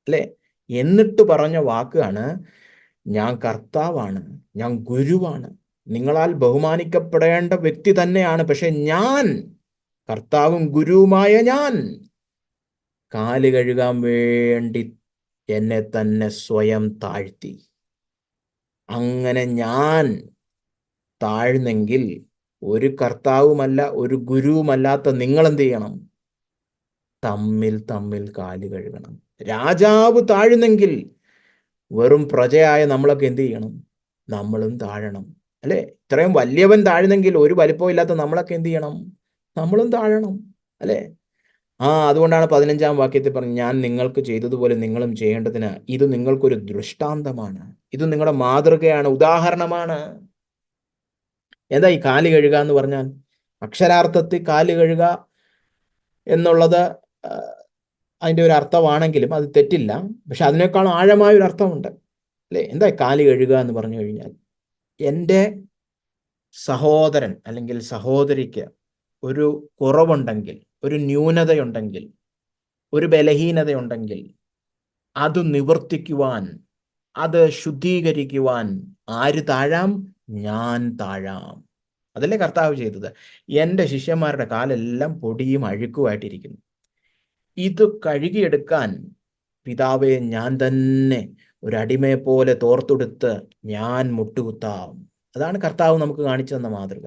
അല്ലേ? എന്നിട്ട് പറഞ്ഞ വാക്കാണ്, ഞാൻ കർത്താവാണ്, ഞാൻ ഗുരുവാണ്, നിങ്ങളാൽ ബഹുമാനിക്കപ്പെടേണ്ട വ്യക്തി തന്നെയാണ്. പക്ഷെ ഞാൻ, കർത്താവും ഗുരുവുമായ ഞാൻ, കാല് കഴുകാൻ വേണ്ടി എന്നെ തന്നെ സ്വയം താഴ്ത്തി. അങ്ങനെ ഞാൻ താഴ്ന്നെങ്കിൽ ഒരു കർത്താവുമല്ല ഒരു ഗുരുവുമല്ലാത്ത നിങ്ങൾ എന്ത് ചെയ്യണം? തമ്മിൽ തമ്മിൽ കാല് കഴുകണം. രാജാവ് താഴുന്നെങ്കിൽ വെറും പ്രജയായ നമ്മളൊക്കെ എന്ത് ചെയ്യണം? നമ്മളും താഴണം, അല്ലേ? ഇത്രയും വലിയവൻ താഴ്ന്നെങ്കിൽ ഒരു വലിപ്പവും ഇല്ലാത്ത നമ്മളൊക്കെ എന്ത് ചെയ്യണം? നമ്മളും താഴണം, അല്ലേ? അതുകൊണ്ടാണ് 15-ാം വാക്യത്തിൽ പറഞ്ഞു, ഞാൻ നിങ്ങൾക്ക് ചെയ്തതുപോലെ നിങ്ങളും ചെയ്യേണ്ടതിന് ഇത് നിങ്ങൾക്കൊരു ദൃഷ്ടാന്തമാണ്, ഇത് നിങ്ങളുടെ മാതൃകയാണ്, ഉദാഹരണമാണ്. എന്താ ഈ കാല് കഴുകുക എന്ന് പറഞ്ഞാൽ? അക്ഷരാർത്ഥത്തിൽ കാല് കഴുകുക എന്നുള്ളത് അതിൻ്റെ ഒരു അർത്ഥമാണെങ്കിലും അത് തെറ്റില്ല. പക്ഷെ അതിനേക്കാൾ ആഴമായൊരു അർത്ഥമുണ്ട്, അല്ലേ? എന്താ കാല് കഴുകുക എന്ന് പറഞ്ഞു കഴിഞ്ഞാൽ, എൻ്റെ സഹോദരൻ അല്ലെങ്കിൽ സഹോദരിക്ക് ഒരു കുറവുണ്ടെങ്കിൽ, ഒരു ന്യൂനതയുണ്ടെങ്കിൽ, ഒരു ബലഹീനതയുണ്ടെങ്കിൽ അത് നിവർത്തിക്കുവാൻ, അത് ശുദ്ധീകരിക്കുവാൻ ആര് താഴാം? ഞാൻ താഴാം. അതല്ലേ കർത്താവ് ചെയ്തത്? എൻ്റെ ശിഷ്യന്മാരുടെ കാലെല്ലാം പൊടിയും അഴുക്കുമായിട്ടിരിക്കുന്നു, ഇത് കഴുകിയെടുക്കാൻ പിതാവേ ഞാൻ തന്നെ ഒരു അടിമയെ പോലെ തോർത്തെടുത്ത് ഞാൻ മുട്ടുകുത്താം. അതാണ് കർത്താവ് നമുക്ക് കാണിച്ചു തന്ന മാതൃക.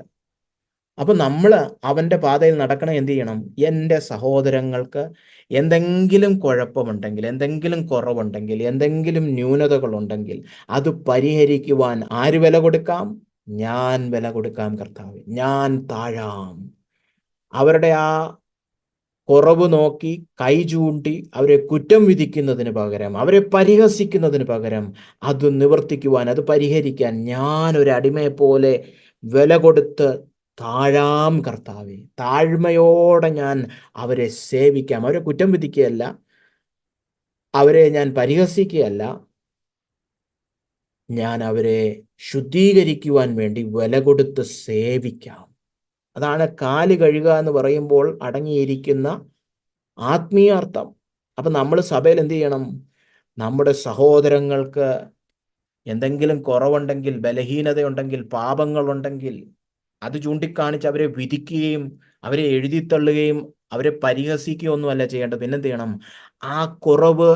അപ്പൊ നമ്മൾ അവൻ്റെ പാതയിൽ നടക്കണം. എന്ത് ചെയ്യണം? എൻ്റെ സഹോദരങ്ങൾക്ക് എന്തെങ്കിലും കുഴപ്പമുണ്ടെങ്കിൽ, എന്തെങ്കിലും കുറവുണ്ടെങ്കിൽ, എന്തെങ്കിലും ന്യൂനതകളുണ്ടെങ്കിൽ അത് പരിഹരിക്കുവാൻ ആര് വില കൊടുക്കാം? ഞാൻ വില കൊടുക്കാം കർത്താവേ, ഞാൻ താഴാം. അവരുടെ ആ കുറവ് നോക്കി കൈ ചൂണ്ടി അവരെ കുറ്റം വിധിക്കുന്നതിന് പകരം, അവരെ പരിഹസിക്കുന്നതിന് പകരം അത് നിവർത്തിക്കുവാൻ, അത് പരിഹരിക്കാൻ ഞാൻ ഒരു അടിമയെ പോലെ വില കൊടുത്ത് താഴാം കർത്താവേ, താഴ്മയോടെ ഞാൻ അവരെ സേവിക്കാം. അവരെ കുറ്റം വിധിക്കുകയല്ല, അവരെ ഞാൻ പരിഹസിക്കുകയല്ല, ഞാൻ അവരെ ശുദ്ധീകരിക്കുവാൻ വേണ്ടി വില കൊടുത്ത് സേവിക്കാം. അതാണ് കാല് കഴുകുക എന്ന് പറയുമ്പോൾ അടങ്ങിയിരിക്കുന്ന ആത്മീയാർത്ഥം. അപ്പം നമ്മൾ സഭയിൽ എന്ത് ചെയ്യണം? നമ്മുടെ സഹോദരങ്ങൾക്ക് എന്തെങ്കിലും കുറവുണ്ടെങ്കിൽ, ബലഹീനതയുണ്ടെങ്കിൽ, പാപങ്ങളുണ്ടെങ്കിൽ അത് ചൂണ്ടിക്കാണിച്ച് അവരെ വിധിക്കുകയും അവരെ എഴുതിത്തള്ളുകയും അവരെ പരിഹസിക്കുകയൊന്നുമല്ല ചെയ്യേണ്ടത്. പിന്നെന്ത് ചെയ്യണം? ആ കുറവ്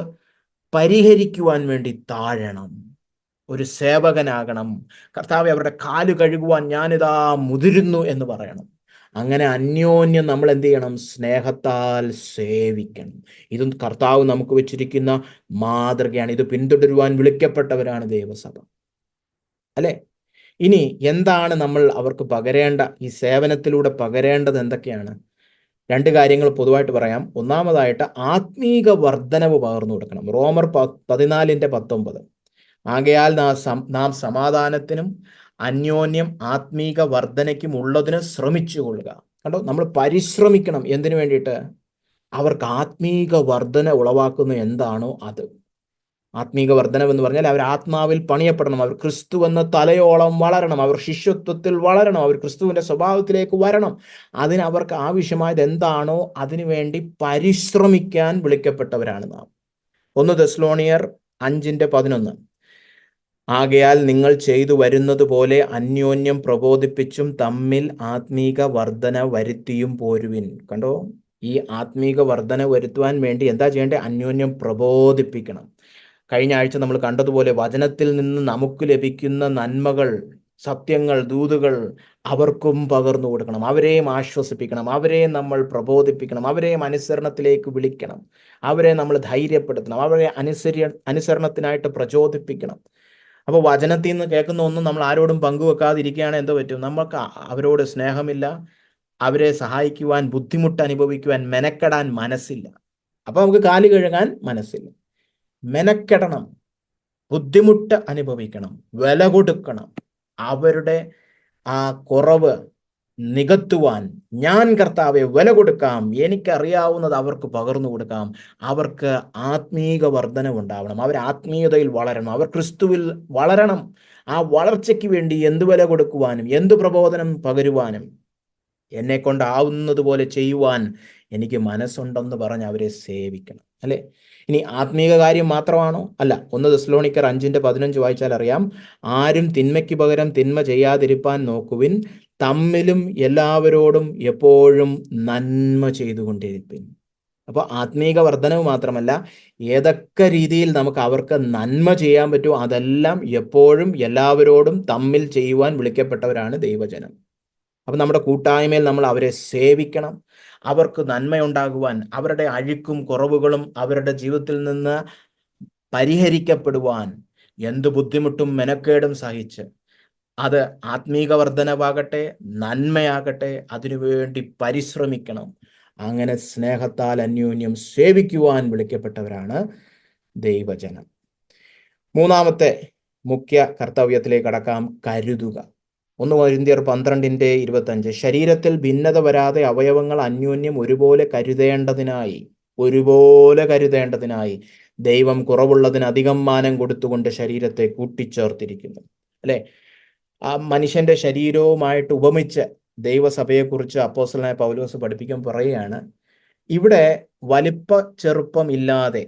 പരിഹരിക്കുവാൻ വേണ്ടി താഴണം, ഒരു സേവകനാകണം. കർത്താവേ, അവരുടെ കാല് കഴുകുവാൻ ഞാനിതാ മുതിരുന്നു എന്ന് പറയണം. അങ്ങനെ അന്യോന്യം നമ്മൾ എന്ത് ചെയ്യണം? സ്നേഹത്താൽ സേവിക്കണം. ഇതും കർത്താവ് നമുക്ക് വെച്ചിരിക്കുന്ന മാതൃകയാണ്. ഇത് പിന്തുടരുവാൻ വിളിക്കപ്പെട്ടവരാണ് ദൈവസഭ, അല്ലെ? ഇനി എന്താണ് നമ്മൾ അവർക്ക് പകരേണ്ട, ഈ സേവനത്തിലൂടെ പകരേണ്ടത് എന്തൊക്കെയാണ്? രണ്ട് കാര്യങ്ങൾ പൊതുവായിട്ട് പറയാം. ഒന്നാമതായിട്ട് ആത്മീക വർധനവ് പകർന്നു കൊടുക്കണം. റോമർ 14:19. ആകയാൽ നാം സമാധാനത്തിനും അന്യോന്യം ആത്മീക വർധനയ്ക്കും ഉള്ളതിന് ശ്രമിച്ചു കൊള്ളുക. കണ്ടോ, നമ്മൾ പരിശ്രമിക്കണം. എന്തിനു വേണ്ടിയിട്ട്? അവർക്ക് ആത്മീക വർധന ഉളവാക്കുന്ന എന്താണോ അത്. ആത്മീക വർധനം എന്ന് പറഞ്ഞാൽ അവർ ആത്മാവിൽ പണിയപ്പെടണം, അവർ ക്രിസ്തു എന്ന തലയോളം വളരണം, അവർ ശിഷ്യത്വത്തിൽ വളരണം, അവർ ക്രിസ്തുവിന്റെ സ്വഭാവത്തിലേക്ക് വരണം. അതിന് അവർക്ക് ആവശ്യമായത് എന്താണോ അതിനു വേണ്ടി പരിശ്രമിക്കാൻ വിളിക്കപ്പെട്ടവരാണ് നാം. 1 തെസ്സലോനിയർ 5:11. ആകയാൽ നിങ്ങൾ ചെയ്തു വരുന്നത് പോലെ അന്യോന്യം പ്രബോധിപ്പിച്ചും തമ്മിൽ ആത്മീക വർധന വരുത്തിയും പോരുവിൻ. കണ്ടോ, ഈ ആത്മീക വർധന വരുത്തുവാൻ വേണ്ടി എന്താ ചെയ്യേണ്ടത്? അന്യോന്യം പ്രബോധിപ്പിക്കണം. കഴിഞ്ഞ ആഴ്ച നമ്മൾ കണ്ടതുപോലെ വചനത്തിൽ നിന്ന് നമുക്ക് ലഭിക്കുന്ന നന്മകൾ, സത്യങ്ങൾ, ദൂതുകൾ അവർക്കും പകർന്നു കൊടുക്കണം. അവരെയും ആശ്വസിപ്പിക്കണം, അവരെയും നമ്മൾ പ്രബോധിപ്പിക്കണം, അവരെയും അനുസരണത്തിലേക്ക് വിളിക്കണം, അവരെ നമ്മൾ ധൈര്യപ്പെടുത്തണം, അവരെ അനുസരണത്തിനായിട്ട് പ്രചോദിപ്പിക്കണം. അപ്പോൾ വചനത്തിൽ നിന്ന് കേൾക്കുന്ന ഒന്നും നമ്മൾ ആരോടും പങ്കുവെക്കാതിരിക്കുകയാണ് എന്തോ പറ്റും? നമുക്ക് അവരോട് സ്നേഹമില്ല, അവരെ സഹായിക്കുവാൻ, ബുദ്ധിമുട്ട് അനുഭവിക്കുവാൻ, മെനക്കെടാൻ മനസ്സില്ല. അപ്പോൾ നമുക്ക് കാല് കഴുകാൻ മനസ്സില്ല. മെനക്കെടണം, ബുദ്ധിമുട്ട് അനുഭവിക്കണം, വില കൊടുക്കണം. അവരുടെ ആ കുറവ് നികത്തുവാൻ ഞാൻ കർത്താവെ വില കൊടുക്കാം, എനിക്കറിയാവുന്നത് അവർക്ക് പകർന്നു കൊടുക്കാം. അവർക്ക് ആത്മീക വർധനവുണ്ടാവണം, അവർ ആത്മീയതയിൽ വളരണം, അവർ ക്രിസ്തുവിൽ വളരണം. ആ വളർച്ചയ്ക്ക് വേണ്ടി എന്ത് വില കൊടുക്കുവാനും എന്ത് പ്രബോധനം പകരുവാനും എന്നെ കൊണ്ടാവുന്നത് പോലെ ചെയ്യുവാൻ എനിക്ക് മനസ്സുണ്ടെന്ന് പറഞ്ഞ് അവരെ സേവിക്കണം, അല്ലേ? ഇനി ആത്മീക കാര്യം മാത്രമാണോ? അല്ല. 1 തെസ്സലോനിക്കർ 5:15 വായിച്ചാൽ അറിയാം, ആരും തിന്മയ്ക്ക് പകരം തിന്മ ചെയ്യാതിരിപ്പാൻ നോക്കുവിൻ, തമ്മിലും എല്ലാവരോടും എപ്പോഴും നന്മ ചെയ്തുകൊണ്ടിരിപ്പിൻ. അപ്പോൾ ആത്മീക വർധനവ് മാത്രമല്ല, ഏതൊക്കെ രീതിയിൽ നമുക്ക് അവർക്ക് നന്മ ചെയ്യാൻ പറ്റുമോ അതെല്ലാം എപ്പോഴും എല്ലാവരോടും തമ്മിൽ ചെയ്യുവാൻ വിളിക്കപ്പെട്ടവരാണ് ദൈവജനം. അപ്പം നമ്മുടെ കൂട്ടായ്മയിൽ നമ്മൾ അവരെ സേവിക്കണം. അവർക്ക് നന്മയുണ്ടാകുവാൻ, അവരുടെ അഴുക്കും കുറവുകളും അവരുടെ ജീവിതത്തിൽ നിന്ന് പരിഹരിക്കപ്പെടുവാൻ എന്ത് ബുദ്ധിമുട്ടും മെനക്കേടും സഹിച്ച്, അത് ആത്മീക വർധനവാകട്ടെ നന്മയാകട്ടെ, അതിനുവേണ്ടി പരിശ്രമിക്കണം. അങ്ങനെ സ്നേഹത്താൽ അന്യോന്യം സേവിക്കുവാൻ വിളിക്കപ്പെട്ടവരാണ് ദൈവജനം. മൂന്നാമത്തെ മുഖ്യ കർത്തവ്യത്തിലേക്ക് കടക്കാം, കരുതുക. 1 കൊരിന്ത്യർ 12:25. ശരീരത്തിൽ ഭിന്നത വരാതെ അവയവങ്ങൾ അന്യോന്യം ഒരുപോലെ കരുതേണ്ടതിനായി ദൈവം കുറവുള്ളതിന് അധികം മാനം കൊടുത്തുകൊണ്ട് ശരീരത്തെ കൂട്ടിച്ചേർത്തിരിക്കുന്നു, അല്ലെ? ആ മനുഷ്യന്റെ ശരീരവുമായിട്ട് ഉപമിച്ച് ദൈവസഭയെക്കുറിച്ച് അപ്പോസ്തലനായ പൗലോസ് പഠിപ്പിക്കാൻ പറയുകയാണ്, ഇവിടെ വലിപ്പ ചെറുപ്പം ഇല്ലാതെ,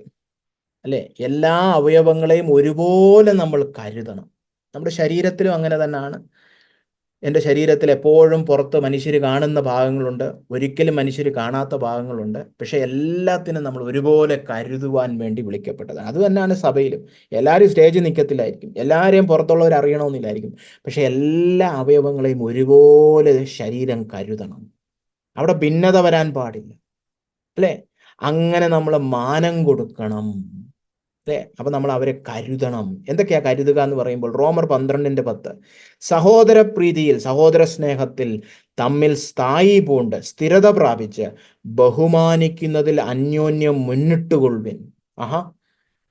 അല്ലെ, എല്ലാ അവയവങ്ങളെയും ഒരുപോലെ നമ്മൾ കരുതണം. നമ്മുടെ ശരീരത്തിലും അങ്ങനെ തന്നെയാണ്. എൻ്റെ ശരീരത്തിൽ എപ്പോഴും പുറത്ത് മനുഷ്യർ കാണുന്ന ഭാഗങ്ങളുണ്ട്, ഒരിക്കലും മനുഷ്യർ കാണാത്ത ഭാഗങ്ങളുണ്ട്. പക്ഷെ എല്ലാത്തിനും നമ്മൾ ഒരുപോലെ കരുതുവാൻ വേണ്ടി വിളിക്കപ്പെട്ടതാണ്. അത് തന്നെയാണ് സഭയിലും. എല്ലാവരും സ്റ്റേജിൽ നിൽക്കത്തില്ലായിരിക്കും, എല്ലാവരെയും പുറത്തുള്ളവർ അറിയണമെന്നില്ലായിരിക്കും. പക്ഷെ എല്ലാ അവയവങ്ങളെയും ഒരുപോലെ ശരീരം കരുതണം. അവിടെ ഭിന്നത വരാൻ പാടില്ല, അല്ലേ? അങ്ങനെ നമ്മൾ മാനം കൊടുക്കണം, അല്ലേ? അപ്പം നമ്മൾ അവരെ കരുതണം. എന്തൊക്കെയാ കരുതുക എന്ന് പറയുമ്പോൾ? റോമർ 12:10. സഹോദര പ്രീതിയിൽ, സഹോദര സ്നേഹത്തിൽ തമ്മിൽ സ്ഥായി പൂണ്ട് സ്ഥിരത പ്രാപിച്ച് ബഹുമാനിക്കുന്നതിൽ അന്യോന്യം മുന്നിട്ടുകൊള്ളുവിൻ.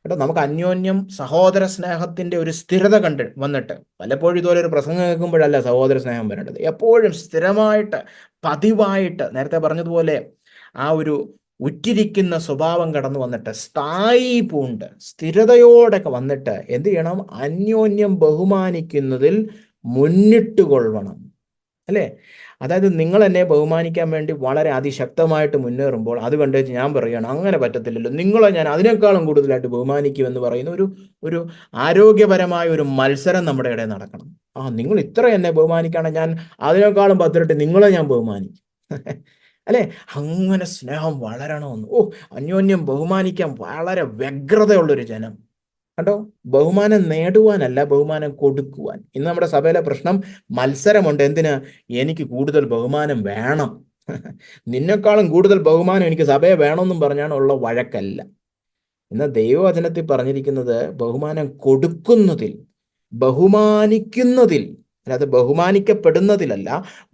കേട്ടോ. നമുക്ക് അന്യോന്യം സഹോദര സ്നേഹത്തിന്റെ ഒരു സ്ഥിരത വന്നിട്ട്, പലപ്പോഴും ഇതുപോലെ ഒരു പ്രസംഗം കേൾക്കുമ്പോഴല്ല സഹോദര സ്നേഹം വരേണ്ടത്, എപ്പോഴും സ്ഥിരമായിട്ട് പതിവായിട്ട് നേരത്തെ പറഞ്ഞതുപോലെ ആ ഒരു ഉറ്റിരിക്കുന്ന സ്വഭാവം കടന്നു വന്നിട്ട് സ്ഥായി പൂണ്ട് സ്ഥിരതയോടൊക്കെ വന്നിട്ട് എന്ത് ചെയ്യണം? അന്യോന്യം ബഹുമാനിക്കുന്നതിൽ മുന്നിട്ട് കൊള്ളണം, അല്ലേ? അതായത് നിങ്ങൾ എന്നെ ബഹുമാനിക്കാൻ വേണ്ടി വളരെ അതിശക്തമായിട്ട് മുന്നേറുമ്പോൾ അത് കണ്ടേച്ച് ഞാൻ പറയുകയാണ് അങ്ങനെ പറ്റത്തില്ലല്ലോ, നിങ്ങളെ ഞാൻ അതിനേക്കാളും കൂടുതലായിട്ട് ബഹുമാനിക്കുമെന്ന് പറയുന്ന ഒരു ആരോഗ്യപരമായ ഒരു മത്സരം നമ്മുടെ ഇടയിൽ നടക്കണം. നിങ്ങൾ ഇത്ര എന്നെ ബഹുമാനിക്കുകയാണ്, ഞാൻ അതിനേക്കാളും 10 ഇരട്ടി നിങ്ങളെ ഞാൻ ബഹുമാനിക്കും. അല്ലേ? അങ്ങനെ സ്നേഹം വളരണമെന്ന്. അന്യോന്യം ബഹുമാനിക്കാൻ വളരെ വ്യഗ്രതയുള്ളൊരു ജനം. കണ്ടോ, ബഹുമാനം നേടുവാനല്ല, ബഹുമാനം കൊടുക്കുവാൻ. ഇന്ന് നമ്മുടെ സഭയിലെ പ്രശ്നം മത്സരമുണ്ട്. എന്തിന്? എനിക്ക് കൂടുതൽ ബഹുമാനം വേണം, നിന്നെക്കാളും കൂടുതൽ ബഹുമാനം എനിക്ക് സഭയെ വേണമെന്നും പറഞ്ഞാണ് ഉള്ള വഴക്കല്ല. ഇന്ന് ദൈവവചനത്തിൽ പറഞ്ഞിരിക്കുന്നത് ബഹുമാനം കൊടുക്കുന്നതിൽ, ബഹുമാനിക്കുന്നതിൽ, അല്ലാതെ ബഹുമാനിക്കപ്പെടുന്നതിലല്ല,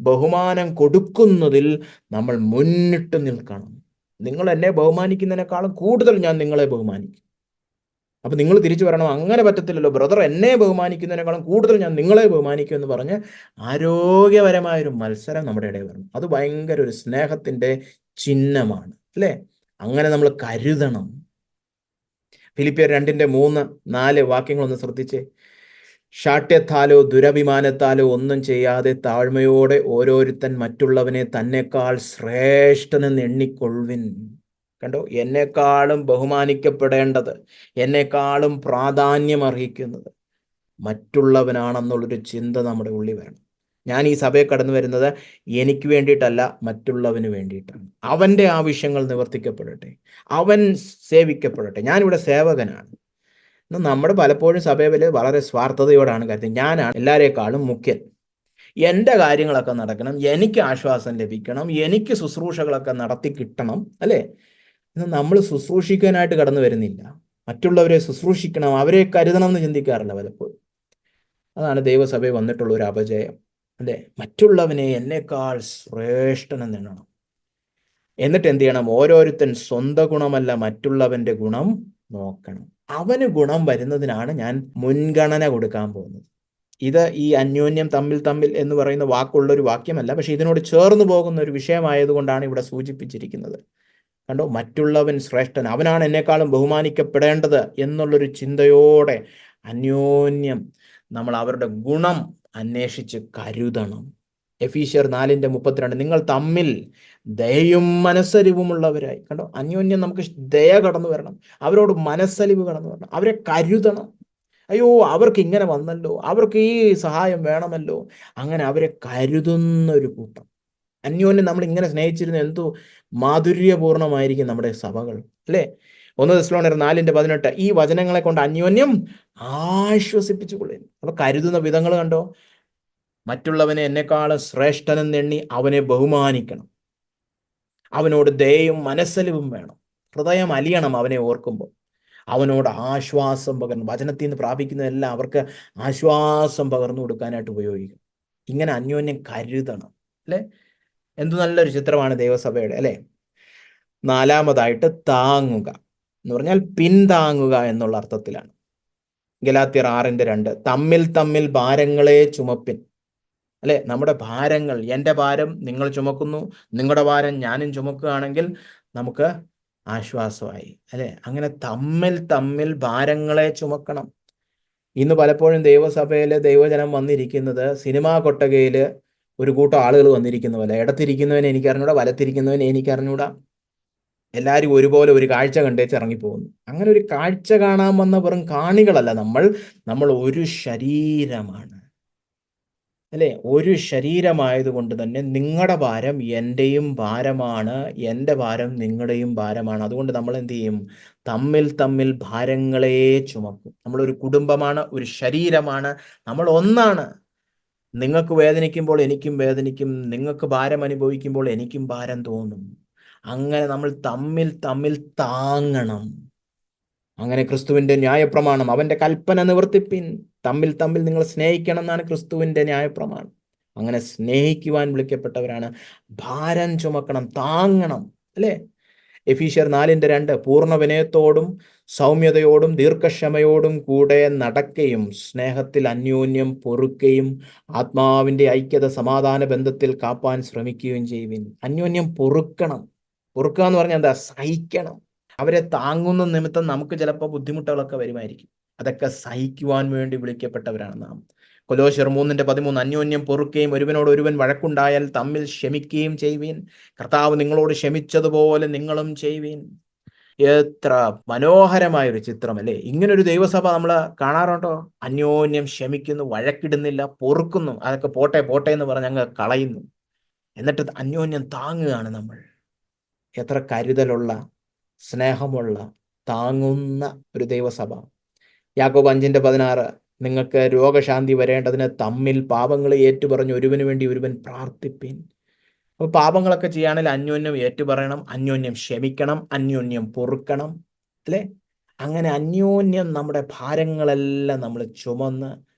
ബഹുമാനം കൊടുക്കുന്നതിൽ നമ്മൾ മുന്നിട്ട് നിൽക്കണം. നിങ്ങൾ എന്നെ ബഹുമാനിക്കുന്നതിനേക്കാളും കൂടുതൽ ഞാൻ നിങ്ങളെ ബഹുമാനിക്കും. അപ്പൊ നിങ്ങൾ തിരിച്ചു പറയണം, അങ്ങനെ പറ്റത്തില്ലല്ലോ ബ്രദർ, എന്നെ ബഹുമാനിക്കുന്നതിനേക്കാളും കൂടുതൽ ഞാൻ നിങ്ങളെ ബഹുമാനിക്കും എന്ന് പറഞ്ഞ് ആരോഗ്യപരമായൊരു മത്സരം നമ്മുടെ ഇടയിൽ വരണം. അത് ഭയങ്കര ഒരു സ്നേഹത്തിന്റെ ചിഹ്നമാണ്, അല്ലേ? അങ്ങനെ നമ്മൾ കരുതണം. ഫിലിപ്പിയർ 2:3-4 വാക്യങ്ങളൊന്ന് ശ്രദ്ധിച്ചേ. ശാഠ്യത്താലോ ദുരഭിമാനത്താലോ ഒന്നും ചെയ്യാതെ താഴ്മയോടെ ഓരോരുത്തൻ മറ്റുള്ളവനെ തന്നെക്കാൾ ശ്രേഷ്ഠനെന്ന് എണ്ണിക്കൊള്ളുവിൻ. കണ്ടോ, എന്നെക്കാളും ബഹുമാനിക്കപ്പെടേണ്ടത്, എന്നെക്കാളും പ്രാധാന്യം അർഹിക്കുന്നത് മറ്റുള്ളവനാണെന്നുള്ളൊരു ചിന്ത നമ്മുടെ ഉള്ളിൽ വരണം. ഞാൻ ഈ സഭയെ കടന്നു വരുന്നത് എനിക്ക് വേണ്ടിയിട്ടല്ല, മറ്റുള്ളവന് വേണ്ടിയിട്ടാണ്. അവൻ്റെ ആവശ്യങ്ങൾ നിവർത്തിക്കപ്പെടട്ടെ, അവൻ സേവിക്കപ്പെടട്ടെ. ഞാനിവിടെ സേവകനാണ്. നമ്മുടെ പലപ്പോഴും സഭയിൽ വളരെ സ്വാർത്ഥതയോടാണ് കരുതുന്നത്, ഞാനാണ് എല്ലാവരേക്കാളും മുഖ്യൻ, എൻ്റെ കാര്യങ്ങളൊക്കെ നടക്കണം, എനിക്ക് ആശ്വാസം ലഭിക്കണം, എനിക്ക് ശുശ്രൂഷകളൊക്കെ നടത്തി കിട്ടണം, അല്ലേ? ഇന്ന് നമ്മൾ ശുശ്രൂഷിക്കാനായിട്ട് കടന്നു വരുന്നില്ല, മറ്റുള്ളവരെ ശുശ്രൂഷിക്കണം, അവരെ കരുതണം എന്ന് ചിന്തിക്കാറില്ല പലപ്പോഴും. അതാണ് ദൈവസഭയിൽ വന്നിട്ടുള്ള ഒരു അപജയം, അല്ലേ? മറ്റുള്ളവനെ എന്നേക്കാൾ ശ്രേഷ്ഠനെന്ന് എണ്ണണം. എന്നിട്ട് എന്ത് ചെയ്യണം? ഓരോരുത്തൻ സ്വന്തം ഗുണമല്ല മറ്റുള്ളവന്റെ ഗുണം നോക്കണം. അവന് ഗുണം വരുന്നതിനാണ് ഞാൻ മുൻഗണന കൊടുക്കാൻ പോകുന്നത്. ഇത് ഈ അന്യോന്യം തമ്മിൽ തമ്മിൽ എന്ന് പറയുന്ന വാക്കുള്ളൊരു വാക്യമല്ല, പക്ഷെ ഇതിനോട് ചേർന്ന് പോകുന്ന ഒരു വിഷയമായതുകൊണ്ടാണ് ഇവിടെ സൂചിപ്പിച്ചിരിക്കുന്നത്. കണ്ടോ, മറ്റുള്ളവൻ ശ്രേഷ്ഠൻ, അവനാണ് എന്നെക്കാളും ബഹുമാനിക്കപ്പെടേണ്ടത് എന്നുള്ളൊരു ചിന്തയോടെ അന്യോന്യം നമ്മൾ അവരുടെ ഗുണം അന്വേഷിച്ച് കരുതണം. എഫീഷ്യർ 4:32 നിങ്ങൾ തമ്മിൽ ദയയും മനസ്സലിവുമുള്ളവരായി. കണ്ടോ, അന്യോന്യം നമുക്ക് ദയ കടന്നു വരണം, അവരോട് മനസ്സലിവ് കടന്നു വരണം, അവരെ കരുതണം. അയ്യോ അവർക്ക് ഇങ്ങനെ വന്നല്ലോ, അവർക്ക് ഈ സഹായം വേണമല്ലോ, അങ്ങനെ അവരെ കരുതുന്ന ഒരു കൂട്ടം. അന്യോന്യം നമ്മൾ ഇങ്ങനെ സ്നേഹിച്ചിരുന്ന എന്തോ മാധുര്യപൂർണമായിരിക്കും നമ്മുടെ സഭകൾ, അല്ലേ? 1 തെസ്സലോനിക്കർ 4:18 ഈ വചനങ്ങളെ കൊണ്ട് അന്യോന്യം ആശ്വസിപ്പിച്ചു കൊള്ളും. അപ്പൊ കരുതുന്ന വിധങ്ങൾ കണ്ടോ, മറ്റുള്ളവനെ എന്നെക്കാളും ശ്രേഷ്ഠനെന്നെണ്ണി അവനെ ബഹുമാനിക്കണം, അവനോട് ദയയും മനസ്സലിവും വേണം, ഹൃദയം അലിയണം അവനെ ഓർക്കുമ്പോൾ, അവനോട് ആശ്വാസം പകർന്നു, വചനത്തിൽ നിന്ന് പ്രാപിക്കുന്നതെല്ലാം അവർക്ക് ആശ്വാസം പകർന്നു കൊടുക്കാനായിട്ട് ഉപയോഗിക്കും. ഇങ്ങനെ അന്യോന്യം കരുതണം, അല്ലേ? എന്തു നല്ലൊരു ചിത്രമാണ് ദൈവസഭയുടെ, അല്ലേ? 4-മതായിട്ട് താങ്ങുക എന്ന് പറഞ്ഞാൽ പിന്താങ്ങുക എന്നുള്ള അർത്ഥത്തിലാണ്. ഗലാത്യർ 6:2 തമ്മിൽ തമ്മിൽ ഭാരങ്ങളെ ചുമപ്പിൻ, അല്ലെ? നമ്മുടെ ഭാരങ്ങൾ, എൻ്റെ ഭാരം നിങ്ങൾ ചുമക്കുന്നു, നിങ്ങളുടെ ഭാരം ഞാനും ചുമക്കുകയാണെങ്കിൽ നമുക്ക് ആശ്വാസമായി, അല്ലെ? അങ്ങനെ തമ്മിൽ തമ്മിൽ ഭാരങ്ങളെ ചുമക്കണം. ഇന്ന് പലപ്പോഴും ദൈവസഭയില് ദൈവജനം വന്നിരിക്കുന്നത് സിനിമാ കൊട്ടകയിൽ ഒരു കൂട്ടം ആളുകൾ വന്നിരിക്കുന്ന പോലെ, ഇടത്തിരിക്കുന്നവനെ എനിക്കറിഞ്ഞൂടാ, വലത്തിരിക്കുന്നവനെ എനിക്കറിഞ്ഞൂടാ, എല്ലാവരും ഒരുപോലെ ഒരു കാഴ്ച കണ്ടേച്ച് ഇറങ്ങിപ്പോകുന്നു. അങ്ങനെ ഒരു കാഴ്ച കാണാൻ വന്ന വെറും കാണികളല്ല നമ്മൾ ഒരു ശരീരമാണ്, അല്ലേ? ഒരു ശരീരമായതുകൊണ്ട് തന്നെ നിങ്ങളുടെ ഭാരം എൻ്റെയും ഭാരമാണ്, എൻ്റെ ഭാരം നിങ്ങളുടെയും ഭാരമാണ്. അതുകൊണ്ട് നമ്മൾ എന്ത് ചെയ്യും? തമ്മിൽ തമ്മിൽ ഭാരങ്ങളെ ചുമക്കും. നമ്മളൊരു കുടുംബമാണ്, ഒരു ശരീരമാണ്, നമ്മൾ ഒന്നാണ്. നിങ്ങൾക്ക് വേദനിക്കുമ്പോൾ എനിക്കും വേദനിക്കും, നിങ്ങൾക്ക് ഭാരം അനുഭവിക്കുമ്പോൾ എനിക്കും ഭാരം തോന്നും. അങ്ങനെ നമ്മൾ തമ്മിൽ തമ്മിൽ താങ്ങണം. അങ്ങനെ ക്രിസ്തുവിന്റെ ന്യായപ്രമാണം, അവന്റെ കൽപ്പന നിവർത്തിപ്പിൻ, തമ്മിൽ തമ്മിൽ നിങ്ങൾ സ്നേഹിക്കണം എന്നാണ് ക്രിസ്തുവിന്റെ ന്യായപ്രമാണം. അങ്ങനെ സ്നേഹിക്കുവാൻ വിളിക്കപ്പെട്ടവരാണ്. ഭാരം ചുമക്കണം, താങ്ങണം, അല്ലേ? എഫീഷ്യർ 4:2 പൂർണ്ണ വിനയത്തോടും സൗമ്യതയോടും ദീർഘക്ഷമയോടും കൂടെ നടക്കുകയും സ്നേഹത്തിൽ അന്യോന്യം പൊറുക്കുകയും ആത്മാവിൻ്റെ ഐക്യത സമാധാന ബന്ധത്തിൽ കാപ്പാൻ ശ്രമിക്കുകയും ചെയ്യുവിൻ. അന്യോന്യം പൊറുക്കണം. പൊറുക്കുക എന്ന് പറഞ്ഞാൽ എന്താ? സഹിക്കണം. അവരെ താങ്ങുന്ന നിമിത്തം നമുക്ക് ചിലപ്പോൾ ബുദ്ധിമുട്ടുകളൊക്കെ വരുമായിരിക്കും. അതൊക്കെ സഹിക്കുവാൻ വേണ്ടി വിളിക്കപ്പെട്ടവരാണ് നാം. കൊലോസ്യർ 3:13 അന്യോന്യം പൊറുക്കുകയും ഒരുവനോട് ഒരുവൻ വഴക്കുണ്ടായാൽ തമ്മിൽ ക്ഷമിക്കുകയും ചെയ്യുവീൻ. കർത്താവ് നിങ്ങളോട് ക്ഷമിച്ചതുപോലെ നിങ്ങളും ചെയ്യുവീൻ. എത്ര മനോഹരമായൊരു ചിത്രമല്ലേ? ഇങ്ങനൊരു ദൈവസഭ നമ്മൾ കാണാറുണ്ടോ? അന്യോന്യം ക്ഷമിക്കുന്നു, വഴക്കിടുന്നില്ല, പൊറുക്കുന്നു. അതൊക്കെ പോട്ടെ പോട്ടെ എന്ന് പറഞ്ഞ് അങ്ങ് കളയുന്നു. എന്നിട്ട് അന്യോന്യം താങ്ങുകയാണ് നമ്മൾ. എത്ര കരുതലുള്ള, സ്നേഹമുള്ള, താങ്ങുന്ന ഒരു ദൈവസഭ. യാക്കോബ് 5:16 നിങ്ങൾക്ക് രോഗശാന്തി വരേണ്ടതിന് തമ്മിൽ പാപങ്ങളെ ഏറ്റുപറഞ്ഞ് ഒരുവന് വേണ്ടി ഒരുവൻ പ്രാർത്ഥിപ്പിൻ. അപ്പോൾ പാപങ്ങളൊക്കെ ചെയ്യുകയാണെങ്കിൽ അന്യോന്യം ഏറ്റുപറയണം, അന്യോന്യം ക്ഷമിക്കണം, അന്യോന്യം പൊറുക്കണം, അല്ലേ? അങ്ങനെ അന്യോന്യം നമ്മുടെ ഭാരങ്ങളെല്ലാം നമ്മൾ ചുമന്ന്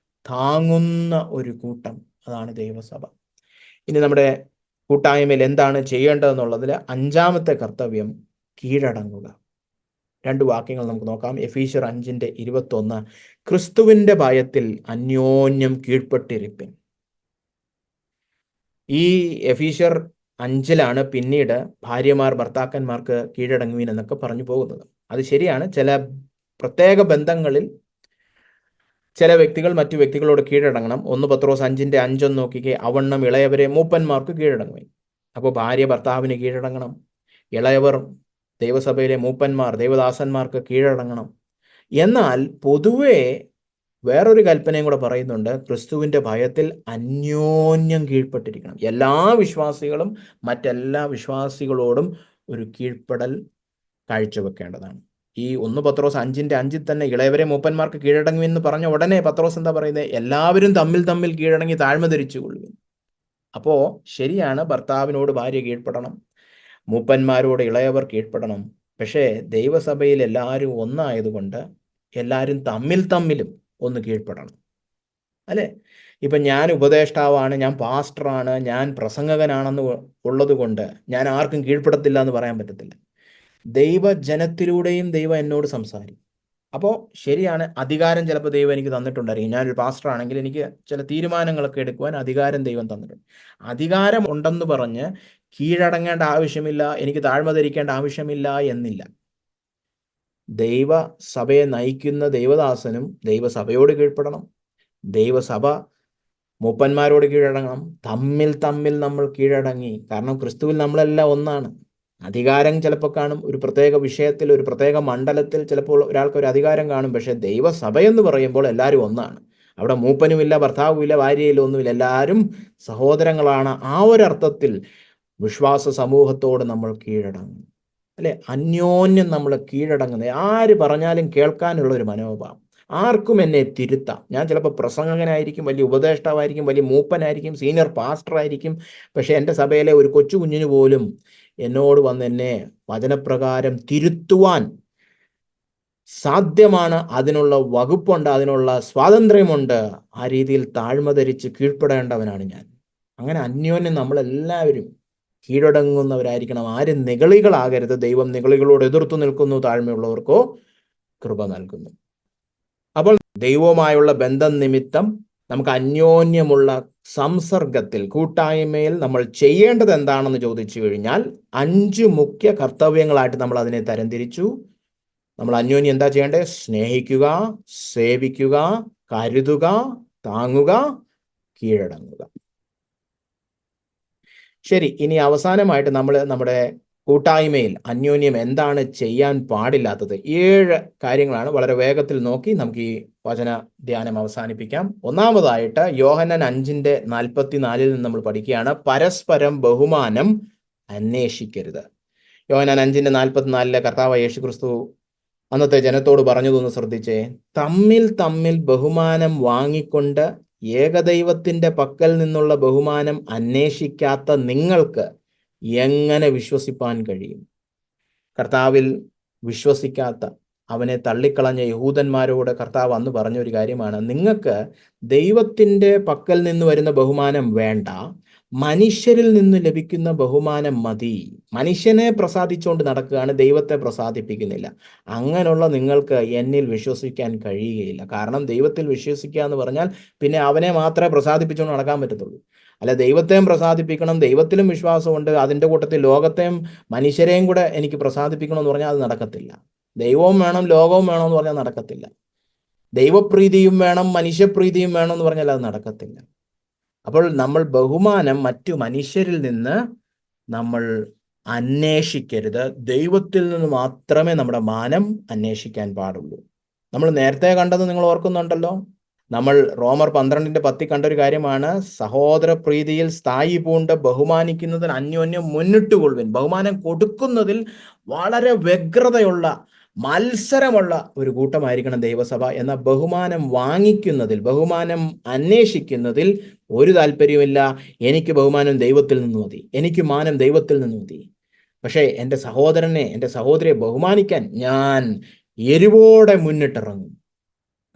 താങ്ങുന്ന ഒരു കൂട്ടം, അതാണ് ദൈവസഭ. ഇനി നമ്മുടെ കൂട്ടായ്മയിൽ എന്താണ് ചെയ്യേണ്ടതെന്നുള്ളതിൽ 5ാമത്തെ കർത്തവ്യം കീഴടങ്ങുക. 2 വാക്യങ്ങൾ നമുക്ക് നോക്കാം. എഫീഷ്യർ 5:21 ക്രിസ്തുവിൻ്റെ ഭയത്തിൽ അന്യോന്യം കീഴ്പ്പെട്ടിരിപ്പിൻ. ഈ എഫീഷ്യർ 5 പിന്നീട് ഭാര്യമാർ ഭർത്താക്കന്മാർക്ക് കീഴടങ്ങുവിൻ എന്നൊക്കെ പറഞ്ഞു പോകുന്നത്. അത് ശരിയാണ്. ചില പ്രത്യേക ബന്ധങ്ങളിൽ ചില വ്യക്തികൾ മറ്റു വ്യക്തികളോട് കീഴടങ്ങണം. 1 പത്രോസ് 5:5 നോക്കിക്കേ, അവണ്ണം ഇളയവരെ മൂപ്പന്മാർക്ക് കീഴടങ്ങുവിൻ. അപ്പോൾ ഭാര്യ ഭർത്താവിന് കീഴടങ്ങണം, ഇളയവർ ദൈവസഭയിലെ മൂപ്പന്മാർ ദൈവദാസന്മാർക്ക് കീഴടങ്ങണം. എന്നാൽ പൊതുവെ വേറൊരു കൽപ്പനയും കൂടെ പറയുന്നുണ്ട്, ക്രിസ്തുവിൻ്റെ ഭയത്തിൽ അന്യോന്യം കീഴ്പ്പെട്ടിരിക്കണം. എല്ലാ വിശ്വാസികളും മറ്റെല്ലാ വിശ്വാസികളോടും ഒരു കീഴ്പ്പെടൽ കാഴ്ചവെക്കേണ്ടതാണ്. ഈ 1 പത്രോസ് 5:5 തന്നെ ഇളയവരെ മൂപ്പന്മാർക്ക് കീഴടങ്ങുമെന്ന് പറഞ്ഞ ഉടനെ പത്രോസ് എന്താ പറയുന്നത്? എല്ലാവരും തമ്മിൽ തമ്മിൽ കീഴടങ്ങി താഴ്മ ധരിച്ചുകൊള്ളുവിൻ. അപ്പോൾ ശരിയാണ്, ഭർത്താവിനോട് ഭാര്യ കീഴ്പ്പെടണം, മൂപ്പന്മാരോട് ഇളയവർ കീഴ്പ്പെടണം. പക്ഷേ ദൈവസഭയിൽ എല്ലാവരും ഒന്നായതുകൊണ്ട് എല്ലാവരും തമ്മിലും ഒന്ന് കീഴ്പ്പെടണം, അല്ലേ? ഇപ്പം ഞാൻ ഉപദേഷ്ടാവാണ്, ഞാൻ പാസ്റ്ററാണ്, ഞാൻ പ്രസംഗകനാണെന്ന് ഉള്ളത് കൊണ്ട് ഞാൻ ആർക്കും കീഴ്പ്പെടത്തില്ല എന്ന് പറയാൻ പറ്റത്തില്ല. ദൈവജനത്തിലൂടെയും ദൈവം എന്നോട് സംസാരിക്കും. അപ്പോൾ ശരിയാണ്, അധികാരം ചിലപ്പോൾ ദൈവം എനിക്ക് തന്നിട്ടുണ്ടായിരിക്കും. ഞാനൊരു പാസ്റ്ററാണെങ്കിൽ എനിക്ക് ചില തീരുമാനങ്ങളൊക്കെ എടുക്കുവാൻ അധികാരം ദൈവം തന്നിട്ടുണ്ട്. അധികാരം ഉണ്ടെന്ന് പറഞ്ഞ് കീഴടങ്ങേണ്ട ആവശ്യമില്ല, എനിക്ക് താഴ്മ ധരിക്കേണ്ട ആവശ്യമില്ല എന്നില്ല. ദൈവസഭയെ നയിക്കുന്ന ദൈവദാസനും ദൈവസഭയോട് കീഴ്പ്പെടണം, ദൈവസഭ മൂപ്പന്മാരോട് കീഴടങ്ങണം, തമ്മിൽ നമ്മൾ കീഴടങ്ങി. കാരണം ക്രിസ്തുവിൽ നമ്മളെല്ലാം ഒന്നാണ്. അധികാരം ചിലപ്പോൾ കാണും, ഒരു പ്രത്യേക വിഷയത്തിൽ, ഒരു പ്രത്യേക മണ്ഡലത്തിൽ ചിലപ്പോൾ ഒരാൾക്ക് ഒരു അധികാരം കാണും. പക്ഷേ ദൈവസഭയെന്ന് പറയുമ്പോൾ എല്ലാവരും ഒന്നാണ്. അവിടെ മൂപ്പനുമില്ല, ഭർത്താവുമില്ല, ഭാര്യയില്ല, ഒന്നുമില്ല, എല്ലാവരും സഹോദരങ്ങളാണ്. ആ ഒരർത്ഥത്തിൽ വിശ്വാസ സമൂഹത്തോട് നമ്മൾ കീഴടങ്ങും, അല്ലെ? അന്യോന്യം നമ്മൾ കീഴടങ്ങുന്നത്. ആര് പറഞ്ഞാലും കേൾക്കാനുള്ള ഒരു മനോഭാവം. ആർക്കും എന്നെ തിരുത്താം. ഞാൻ ചിലപ്പോൾ പ്രസംഗകനായിരിക്കും, വലിയ ഉപദേഷ്ടാവായിരിക്കും, വലിയ മൂപ്പനായിരിക്കും, സീനിയർ പാസ്റ്ററായിരിക്കും. പക്ഷേ എൻ്റെ സഭയിലെ ഒരു കൊച്ചു കുഞ്ഞിന് പോലും എന്നോട് വന്ന് എന്നെ വചനപ്രകാരം തിരുത്തുവാൻ സാധ്യമാണ്. അതിനുള്ള വകുപ്പുണ്ട്, അതിനുള്ള സ്വാതന്ത്ര്യമുണ്ട്. ആ രീതിയിൽ താഴ്മ ധരിച്ച് കീഴ്പ്പെടേണ്ടവനാണ് ഞാൻ. അങ്ങനെ അന്യോന്യം നമ്മളെല്ലാവരും കീഴടങ്ങുന്നവരായിരിക്കണം. ആരും നിഗളികളാകരുത്. ദൈവം നിഗളികളോട് എതിർത്തു നിൽക്കുന്നു, താഴ്മയുള്ളവർക്കോ കൃപ നൽകുന്നു. അപ്പോൾ ദൈവവുമായുള്ള ബന്ധം നിമിത്തം നമുക്ക് അന്യോന്യമുള്ള സംസർഗത്തിൽ, കൂട്ടായ്മയിൽ നമ്മൾ ചെയ്യേണ്ടത് എന്താണെന്ന് ചോദിച്ചു കഴിഞ്ഞാൽ 5 മുഖ്യ കർത്തവ്യങ്ങളായിട്ട് നമ്മൾ അതിനെ തരംതിരിച്ചു. നമ്മൾ അന്യോന്യം എന്താ ചെയ്യേണ്ടത്? സ്നേഹിക്കുക, സേവിക്കുക, കരുതുക, താങ്ങുക, കീഴടങ്ങുക. ശരി, ഇനി അവസാനമായിട്ട് നമ്മൾ നമ്മുടെ കൂട്ടായ്മയിൽ അന്യോന്യം എന്താണ് ചെയ്യാൻ പാടില്ലാത്തത്? 7 കാര്യങ്ങളാണ്. വളരെ വേഗത്തിൽ നോക്കി നമുക്ക് ഈ വചന ധ്യാനം അവസാനിപ്പിക്കാം. ഒന്നാമതായിട്ട് യോഹന്നാൻ 5:44 നമ്മൾ പഠിക്കുകയാണ്, പരസ്പരം ബഹുമാനം അന്വേഷിക്കരുത്. യോഹന്നാൻ 5:44 കർത്താവ് യേശുക്രിസ്തു അന്നത്തെ ജനത്തോട് പറഞ്ഞതൊന്ന് ശ്രദ്ധിച്ചേ. തമ്മിൽ ബഹുമാനം വാങ്ങിക്കൊണ്ട് ഏകദൈവത്തിൻ്റെ പക്കൽ നിന്നുള്ള ബഹുമാനം അന്വേഷിക്കാത്ത നിങ്ങൾക്ക് എങ്ങനെ വിശ്വസിപ്പാൻ കഴിയും? കർത്താവിൽ വിശ്വസിക്കാത്ത, അവനെ തള്ളിക്കളഞ്ഞ യഹൂദന്മാരോട് കർത്താവ് അന്ന് പറഞ്ഞൊരു കാര്യമാണ്, നിങ്ങൾക്ക് ദൈവത്തിൻ്റെ പക്കൽ നിന്ന് വരുന്ന ബഹുമാനം വേണ്ട, മനുഷ്യരിൽ നിന്ന് ലഭിക്കുന്ന ബഹുമാനം മതി. മനുഷ്യനെ പ്രസാദിച്ചുകൊണ്ട് നടക്കുകയാണ്, ദൈവത്തെ പ്രസാദിപ്പിക്കുന്നില്ല. അങ്ങനെയുള്ള നിങ്ങൾക്ക് എന്നിൽ വിശ്വസിക്കാൻ കഴിയുകയില്ല. കാരണം ദൈവത്തിൽ വിശ്വസിക്കുക എന്ന് പറഞ്ഞാൽ പിന്നെ അവനെ മാത്രമേ പ്രസാദിപ്പിച്ചുകൊണ്ട് നടക്കാൻ പറ്റത്തുള്ളൂ. അല്ല, ദൈവത്തെയും പ്രസാദിപ്പിക്കണം, ദൈവത്തിലും വിശ്വാസമുണ്ട്, അതിൻ്റെ കൂട്ടത്തിൽ ലോകത്തെയും മനുഷ്യരെയും കൂടെ എനിക്ക് പ്രസാദിപ്പിക്കണം എന്ന് പറഞ്ഞാൽ അത് നടക്കത്തില്ല. ദൈവവും വേണം ലോകവും വേണമെന്ന് പറഞ്ഞാൽ നടക്കത്തില്ല. ദൈവപ്രീതിയും വേണം മനുഷ്യപ്രീതിയും വേണം എന്ന് പറഞ്ഞാൽ അത് നടക്കത്തില്ല. അപ്പോൾ നമ്മൾ ബഹുമാനം മറ്റു മനുഷ്യരിൽ നിന്ന് നമ്മൾ അന്വേഷിക്കരുത്. ദൈവത്തിൽ നിന്ന് മാത്രമേ നമ്മുടെ മാനം അന്വേഷിക്കാൻ പാടുള്ളൂ. നമ്മൾ നേരത്തെ കണ്ടത് നിങ്ങൾ ഓർക്കുന്നുണ്ടല്ലോ. നമ്മൾ റോമർ 12:10 കണ്ടൊരു കാര്യമാണ്, സഹോദര പ്രീതിയിൽ സ്ഥായി പൂണ്ട് ബഹുമാനിക്കുന്നതിന് അന്യോന്യം മുന്നിട്ടുകൊള്ളുവിൻ. ബഹുമാനം കൊടുക്കുന്നതിൽ വളരെ വ്യഗ്രതയുള്ള മത്സരമുള്ള ഒരു കൂട്ടമായിരിക്കണം ദൈവസഭ. എന്ന ബഹുമാനം വാങ്ങിക്കുന്നതിൽ, ബഹുമാനം അന്വേഷിക്കുന്നതിൽ ഒരു താല്പര്യമില്ല. എനിക്ക് ബഹുമാനം ദൈവത്തിൽ നിന്ന് മതി, എനിക്ക് മാനം ദൈവത്തിൽ നിന്ന് മതി. പക്ഷേ എൻ്റെ സഹോദരനെ, എൻ്റെ സഹോദരിയെ ബഹുമാനിക്കാൻ ഞാൻ എരിവോടെ മുന്നിട്ടിറങ്ങും.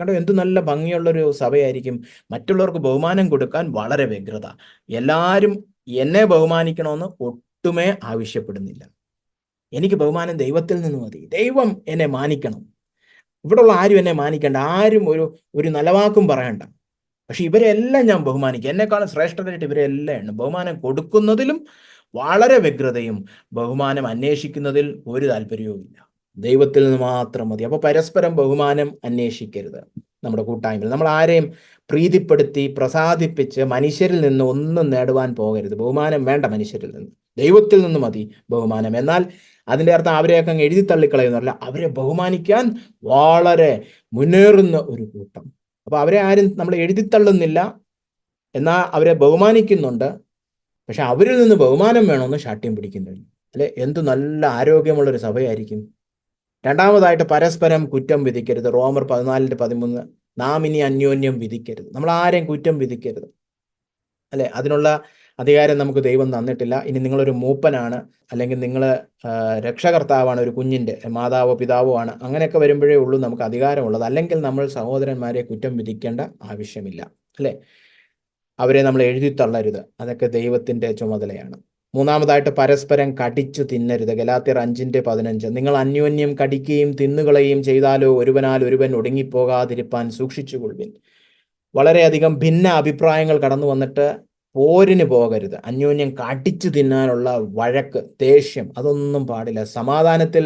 കണ്ടോ, എന്ത് നല്ല ഭംഗിയുള്ളൊരു സഭയായിരിക്കും. മറ്റുള്ളവർക്ക് ബഹുമാനം കൊടുക്കാൻ വളരെ വ്യഗ്രത. എല്ലാവരും എന്നെ ബഹുമാനിക്കണമെന്ന് ഒട്ടുമേ ആവശ്യപ്പെടുന്നില്ല. എനിക്ക് ബഹുമാനം ദൈവത്തിൽ നിന്ന് മതി, ദൈവം എന്നെ മാനിക്കണം. ഇവിടെയുള്ള ആരും എന്നെ മാനിക്കണ്ട, ആരും ഒരു നല്ല വാക്കും പറയണ്ട. പക്ഷെ ഇവരെല്ലാം ഞാൻ ബഹുമാനിക്കും, എന്നെക്കാളും ശ്രേഷ്ഠരായിട്ട് ഇവരെല്ലാം ഉണ്ട്. ബഹുമാനം കൊടുക്കുന്നതിലും വളരെ വ്യഗ്രതയും ബഹുമാനം അന്വേഷിക്കുന്നതിൽ ഒരു താല്പര്യവുമില്ല. ദൈവത്തിൽ നിന്ന് മാത്രം മതി. അപ്പോൾ പരസ്പരം ബഹുമാനം അന്വേഷിക്കരുത് നമ്മുടെ കൂട്ടായ്മയിൽ. നമ്മൾ ആരെയും പ്രീതിപ്പെടുത്തി പ്രസാദിപ്പിച്ച് മനുഷ്യരിൽ നിന്ന് ഒന്നും നേടുവാൻ പോകരുത്. ബഹുമാനം വേണ്ട മനുഷ്യരിൽ നിന്ന്, ദൈവത്തിൽ നിന്ന് മതി ബഹുമാനം. എന്നാൽ അതിൻ്റെ അർത്ഥം അവരെയൊക്കെ അങ്ങ് എഴുതി തള്ളിക്കളയുന്നതല്ല, അവരെ ബഹുമാനിക്കാൻ വളരെ മുന്നേറുന്ന ഒരു കൂട്ടം. അപ്പോൾ അവരെ ആരും നമ്മൾ എഴുതിത്തള്ളുന്നില്ല, എന്നാൽ അവരെ ബഹുമാനിക്കുന്നുണ്ട്. പക്ഷെ അവരിൽ നിന്ന് ബഹുമാനം വേണമെന്ന് ശാഠ്യം പിടിക്കുന്നില്ല. അല്ലെ, എന്തു നല്ല ആരോഗ്യമുള്ളൊരു സഭയായിരിക്കും. രണ്ടാമതായിട്ട് പരസ്പരം കുറ്റം വിധിക്കരുത്. റോമർ 14:13 നാം ഇനി അന്യോന്യം വിധിക്കരുത്. നമ്മൾ ആരെയും കുറ്റം വിധിക്കരുത്. അല്ലെ, അതിനുള്ള അധികാരം നമുക്ക് ദൈവം തന്നിട്ടില്ല. ഇനി നിങ്ങളൊരു മൂപ്പനാണ്, അല്ലെങ്കിൽ നിങ്ങൾ രക്ഷകർത്താവാണ്, ഒരു കുഞ്ഞിൻ്റെ മാതാവോ പിതാവോ ആണ്, അങ്ങനെയൊക്കെ വരുമ്പോഴേ ഉള്ളൂ നമുക്ക് അധികാരമുള്ളത്. അല്ലെങ്കിൽ നമ്മൾ സഹോദരന്മാരെ കുറ്റം വിധിക്കേണ്ട ആവശ്യമില്ല. അല്ലേ, അവരെ നമ്മൾ എഴുതിത്തള്ളരുത്. അതൊക്കെ ദൈവത്തിൻ്റെ ചുമതലയാണ്. മൂന്നാമതായിട്ട് പരസ്പരം കടിച്ചു തിന്നരുത്. ഗലാത്യർ 5:15 നിങ്ങൾ അന്യോന്യം കടിക്കുകയും തിന്നുകളയും ചെയ്താലോ ഒരുവനാൽ ഒരുവൻ ഒടുങ്ങിപ്പോകാതിരിപ്പാൻ സൂക്ഷിച്ചുകൊള്ളുവിൻ. വളരെയധികം ഭിന്ന അഭിപ്രായങ്ങൾ കടന്നു വന്നിട്ട് പോരിന് പോകരുത്. അന്യോന്യം കടിച്ചു തിന്നാനുള്ള വഴക്ക്, ദേഷ്യം, അതൊന്നും പാടില്ല. സമാധാനത്തിൽ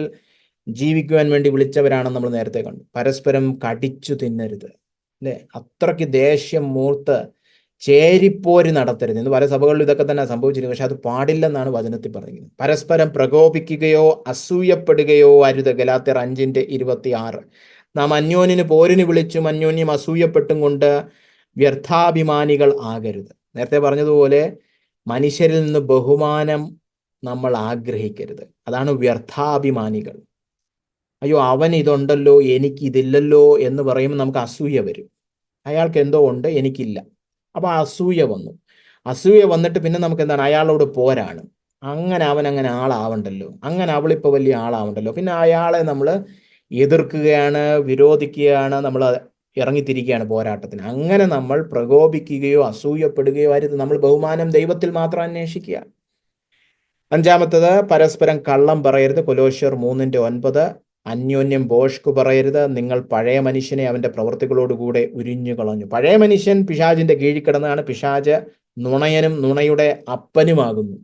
ജീവിക്കുവാൻ വേണ്ടി വിളിച്ചവരാണെന്ന് നമ്മൾ നേരത്തെ കണ്ടു. പരസ്പരം കടിച്ചു തിന്നരുത്. അല്ലേ, അത്രയ്ക്ക് ദേഷ്യം മൂർത്ത് ചേരിപ്പോര് നടത്തരുത്. ഇന്ന് പല സഭകളിലും ഇതൊക്കെ തന്നെ സംഭവിച്ചിരുന്നു. പക്ഷെ അത് പാടില്ലെന്നാണ് വചനത്തിൽ പറയുന്നത്. പരസ്പരം പ്രകോപിക്കുകയോ അസൂയപ്പെടുകയോ അരുത്. ഗലാത്യർ 5:26 നാം അന്യോന്യന് പോരിന് വിളിച്ചും അന്യോന്യം അസൂയപ്പെട്ടും കൊണ്ട് വ്യർത്ഥാഭിമാനികൾ ആകരുത്. നേരത്തെ പറഞ്ഞതുപോലെ മനുഷ്യരിൽ നിന്ന് ബഹുമാനം നമ്മൾ ആഗ്രഹിക്കരുത്. അതാണ് വ്യർത്ഥാഭിമാനികൾ. അയ്യോ, അവൻ ഇതുണ്ടല്ലോ എനിക്കിതില്ലല്ലോ എന്ന് പറയുമ്പോൾ നമുക്ക് അസൂയ വരും. അയാൾക്ക് എന്തോ ഉണ്ട്, എനിക്കില്ല. അപ്പോൾ അസൂയ വന്നു. അസൂയ വന്നിട്ട് പിന്നെ നമുക്ക് എന്താണ്, അയാളോട് പോരാണ്. അങ്ങനെ അവൻ ആളാവണ്ടല്ലോ, അങ്ങനെ അവളിപ്പോൾ വലിയ ആളാവണ്ടല്ലോ. പിന്നെ അയാളെ നമ്മൾ എതിർക്കുകയാണ്, വിരോധിക്കുകയാണ്, നമ്മൾ ഇറങ്ങിത്തിരിക്കുകയാണ് പോരാട്ടത്തിന്. അങ്ങനെ നമ്മൾ പ്രകോപിക്കുകയോ അസൂയപ്പെടുകയോ അരുത്. നമ്മൾ ബഹുമാനം ദൈവത്തിൽ മാത്രം അന്വേഷിക്കുക. അഞ്ചാമത്തത് പരസ്പരം കള്ളം പറയരുത്. കൊലോശ്യർ 3:9 അന്യോന്യം ഭോഷ്ക് പറയരുത്. നിങ്ങൾ പഴയ മനുഷ്യനെ അവൻ്റെ പ്രവൃത്തികളോടുകൂടെ ഉരിഞ്ഞു കളഞ്ഞു. പഴയ മനുഷ്യൻ പിശാചിൻ്റെ കീഴിൽ കിടന്നതാണ്. പിശാച് നുണയനും നുണയുടെ അപ്പനുമാകുന്നു.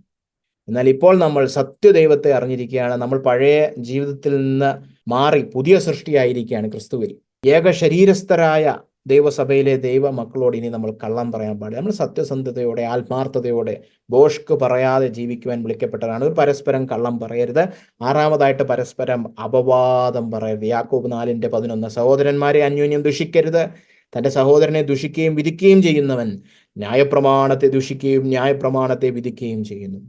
എന്നാൽ ഇപ്പോൾ നമ്മൾ സത്യദൈവത്തെ അറിഞ്ഞിരിക്കുകയാണ്. നമ്മൾ പഴയ ജീവിതത്തിൽ നിന്ന് മാറി പുതിയ സൃഷ്ടിയായിരിക്കുകയാണ് ക്രിസ്തുവിൽ. ഏക ശരീരസ്ഥരായ ദൈവസഭയിലെ ദൈവ മക്കളോട് ഇനി നമ്മൾ കള്ളം പറയാൻ പാടില്ല. നമ്മൾ സത്യസന്ധതയോടെ ആത്മാർത്ഥതയോടെ ഭോഷ്ക് പറയാതെ ജീവിക്കുവാൻ വിളിക്കപ്പെട്ടതാണ്. ഒരു പരസ്പരം കള്ളം പറയരുത്. ആറാമതായിട്ട് പരസ്പരം അപവാദം പറയരുത്. യാക്കോബ് 4:11 സഹോദരന്മാരെ അന്യോന്യം ദുഷിക്കരുത്. തൻ്റെ സഹോദരനെ ദുഷിക്കുകയും വിധിക്കുകയും ചെയ്യുന്നവൻ ന്യായപ്രമാണത്തെ ദുഷിക്കുകയും ന്യായപ്രമാണത്തെ വിധിക്കുകയും ചെയ്യുന്നു.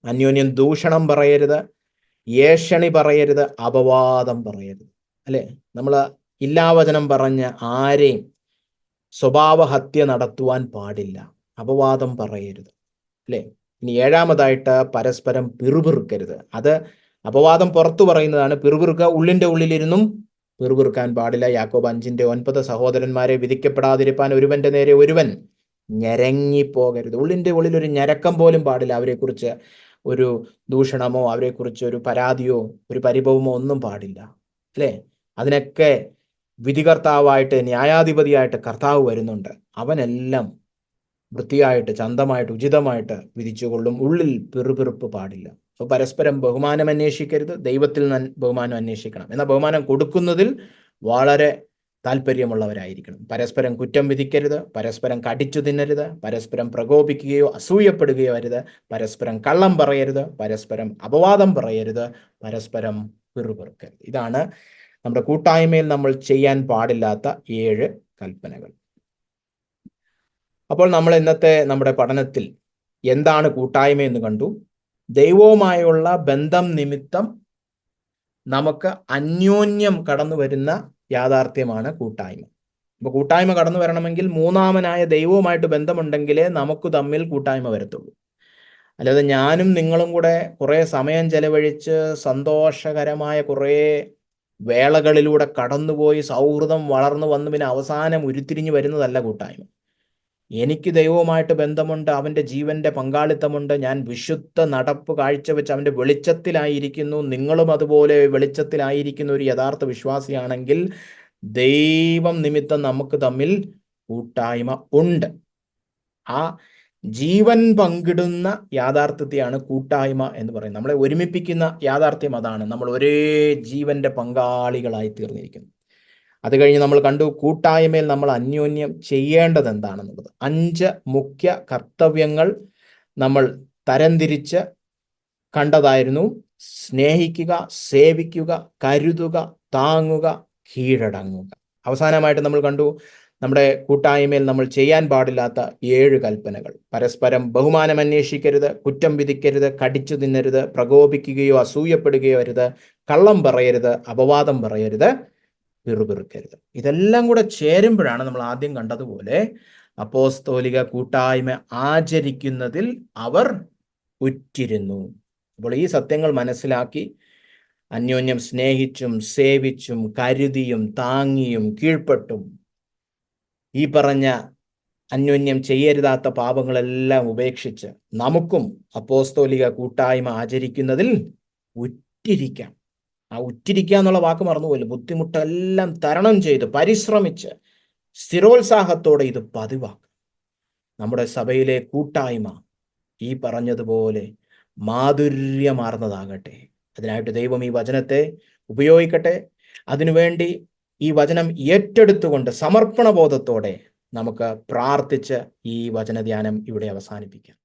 അന്യോന്യം ദൂഷണം പറയരുത്, ഏഷണി പറയരുത്, അപവാദം പറയരുത്. അല്ലേ, നമ്മൾ ഇല്ലാവചനം പറഞ്ഞ് ആരെയും സ്വഭാവഹത്യ നടത്തുവാൻ പാടില്ല. അപവാദം പറയരുത്. അല്ലേ, ഇനി ഏഴാമതായിട്ട് പരസ്പരം പിറുപിറുക്കരുത്. അത് അപവാദം പുറത്തു പറയുന്നതാണ്. പിറുപിറുക്ക ഉള്ളിൻ്റെ ഉള്ളിലിരുന്നും പിറുപിറുക്കാൻ പാടില്ല. യാക്കോബ് 5:9 സഹോദരന്മാരെ വിധിക്കപ്പെടാതിരിപ്പാൻ ഒരുവന്റെ നേരെ ഒരുവൻ ഞരങ്ങിപ്പോകരുത്. ഉള്ളിൻ്റെ ഉള്ളിൽ ഒരു ഞരക്കം പോലും പാടില്ല. അവരെക്കുറിച്ച് ഒരു ദൂഷണമോ അവരെക്കുറിച്ച് ഒരു പരാതിയോ ഒരു പരിഭവമോ ഒന്നും പാടില്ല, അല്ലേ? അതിനൊക്കെ വിധികർത്താവായിട്ട് ന്യായാധിപതിയായിട്ട് കർത്താവ് വരുന്നുണ്ട്. അവനെല്ലാം വൃത്തിയായിട്ട് ചന്തമായിട്ട് ഉചിതമായിട്ട് വിധിച്ചുകൊള്ളും. ഉള്ളിൽ പിറുപിറുപ്പ് പാടില്ല. അപ്പോൾ പരസ്പരം ബഹുമാനം അന്വേഷിക്കരുത്, ദൈവത്തിൽ ബഹുമാനം അന്വേഷിക്കണം. എന്നാൽ ബഹുമാനം കൊടുക്കുന്നതിൽ വളരെ താല്പര്യമുള്ളവരായിരിക്കണം. പരസ്പരം കുറ്റം വിധിക്കരുത്, പരസ്പരം കടിച്ചു തിന്നരുത്, പരസ്പരം പ്രകോപിക്കുകയോ അസൂയപ്പെടുകയോ അരുത്, പരസ്പരം കള്ളം പറയരുത്, പരസ്പരം അപവാദം പറയരുത്, പരസ്പരം പിറുപിറുക്കരുത്. ഇതാണ് നമ്മുടെ കൂട്ടായ്മയിൽ നമ്മൾ ചെയ്യാൻ പാടില്ലാത്ത 7 കൽപ്പനകൾ. അപ്പോൾ നമ്മൾ ഇന്നത്തെ നമ്മുടെ പഠനത്തിൽ എന്താണ് കൂട്ടായ്മ എന്ന് കണ്ടു. ദൈവവുമായുള്ള ബന്ധം നിമിത്തം നമുക്ക് അന്യോന്യം കടന്നു വരുന്ന യാഥാർത്ഥ്യമാണ് കൂട്ടായ്മ. അപ്പോൾ കൂട്ടായ്മ കടന്നു വരണമെങ്കിൽ മൂന്നാമനായ ദൈവവുമായിട്ട് ബന്ധമുണ്ടെങ്കിലേ നമുക്ക് തമ്മിൽ കൂട്ടായ്മ വരത്തുള്ളൂ. അല്ലാതെ ഞാനും നിങ്ങളും കൂടെ കുറേ സമയം ചെലവഴിച്ച് സന്തോഷകരമായ കുറേ വേളകളിലൂടെ കടന്നുപോയി സൗഹൃദം വളർന്നു വന്ന് പിന്നെ അവസാനം ഉരുത്തിരിഞ്ഞു വരുന്നതല്ല കൂട്ടായ്മ. എനിക്ക് ദൈവവുമായിട്ട് ബന്ധമുണ്ട്, അവൻ്റെ ജീവൻ്റെ പങ്കാളിത്തമുണ്ട്, ഞാൻ വിശുദ്ധ നടപ്പ് കാഴ്ചവെച്ച് അവൻ്റെ വെളിച്ചത്തിലായിരിക്കുന്നു, നിങ്ങളും അതുപോലെ വെളിച്ചത്തിലായിരിക്കുന്ന ഒരു യഥാർത്ഥ വിശ്വാസിയാണെങ്കിൽ ദൈവം നിമിത്തം നമുക്ക് തമ്മിൽ കൂട്ടായ്മ ഉണ്ട്. ആ ജീവൻ പങ്കിടുന്ന യാഥാർത്ഥ്യത്തെയാണ് കൂട്ടായ്മ എന്ന് പറയുന്നത്. നമ്മളെ ഒരുമിപ്പിക്കുന്ന യാഥാർത്ഥ്യം അതാണ്. നമ്മൾ ഒരേ ജീവന്റെ പങ്കാളികളായി തീർന്നിരിക്കുന്നു. അത് കഴിഞ്ഞ് നമ്മൾ കണ്ടു കൂട്ടായ്മയിൽ നമ്മൾ അന്യോന്യം ചെയ്യേണ്ടത് എന്താണെന്നുള്ളത്. 5 മുഖ്യ കർത്തവ്യങ്ങൾ നമ്മൾ തരംതിരിച്ച് കണ്ടതായിരുന്നു. സ്നേഹിക്കുക, സേവിക്കുക, കരുതുക, താങ്ങുക, കീഴടങ്ങുക. അവസാനമായിട്ട് നമ്മൾ കണ്ടു നമ്മുടെ കൂട്ടായ്മയിൽ നമ്മൾ ചെയ്യാൻ പാടില്ലാത്ത 7 കൽപ്പനകൾ. പരസ്പരം ബഹുമാനം അന്വേഷിക്കരുത്, കുറ്റം വിധിക്കരുത്, കടിച്ചു തിന്നരുത്, പ്രകോപിക്കുകയോ അസൂയപ്പെടുകയോ അരുത്, കള്ളം പറയരുത്, അപവാദം പറയരുത്, പിറുപിറുക്കരുത്. ഇതെല്ലാം കൂടെ ചേരുമ്പോഴാണ് നമ്മൾ ആദ്യം കണ്ടതുപോലെ അപ്പോസ്തോലിക കൂട്ടായ്മ ആചരിക്കുന്നതിൽ അവർ ഉറ്റിരുന്നു. അപ്പോൾ ഈ സത്യങ്ങൾ മനസ്സിലാക്കി അന്യോന്യം സ്നേഹിച്ചും സേവിച്ചും കരുതിയും താങ്ങിയും കീഴ്പ്പെട്ടും ഈ പറഞ്ഞ അന്യോന്യം ചെയ്യരുതാത്ത പാപങ്ങളെല്ലാം ഉപേക്ഷിച്ച് നമുക്കും അപ്പോസ്തോലിക കൂട്ടായ്മ ആചരിക്കുന്നതിൽ ഉറ്റിരിക്കാം. ആ ഉറ്റിരിക്കുക എന്നുള്ള വാക്ക് മറന്നുപോയില്ല. ബുദ്ധിമുട്ടെല്ലാം തരണം ചെയ്ത് പരിശ്രമിച്ച് സ്ഥിരോത്സാഹത്തോടെ ഇത് പതിവാക്കും. നമ്മുടെ സഭയിലെ കൂട്ടായ്മ ഈ പറഞ്ഞതുപോലെ മാധുര്യമാർന്നതാകട്ടെ. അതിനായിട്ട് ദൈവം ഈ വചനത്തെ ഉപയോഗിക്കട്ടെ. അതിനുവേണ്ടി ഈ വചനം ഏറ്റെടുത്തുകൊണ്ട് സമർപ്പണബോധത്തോടെ നമുക്ക് പ്രാർത്ഥിച്ച് ഈ വചനധ്യാനം ഇവിടെ അവസാനിപ്പിക്കാം.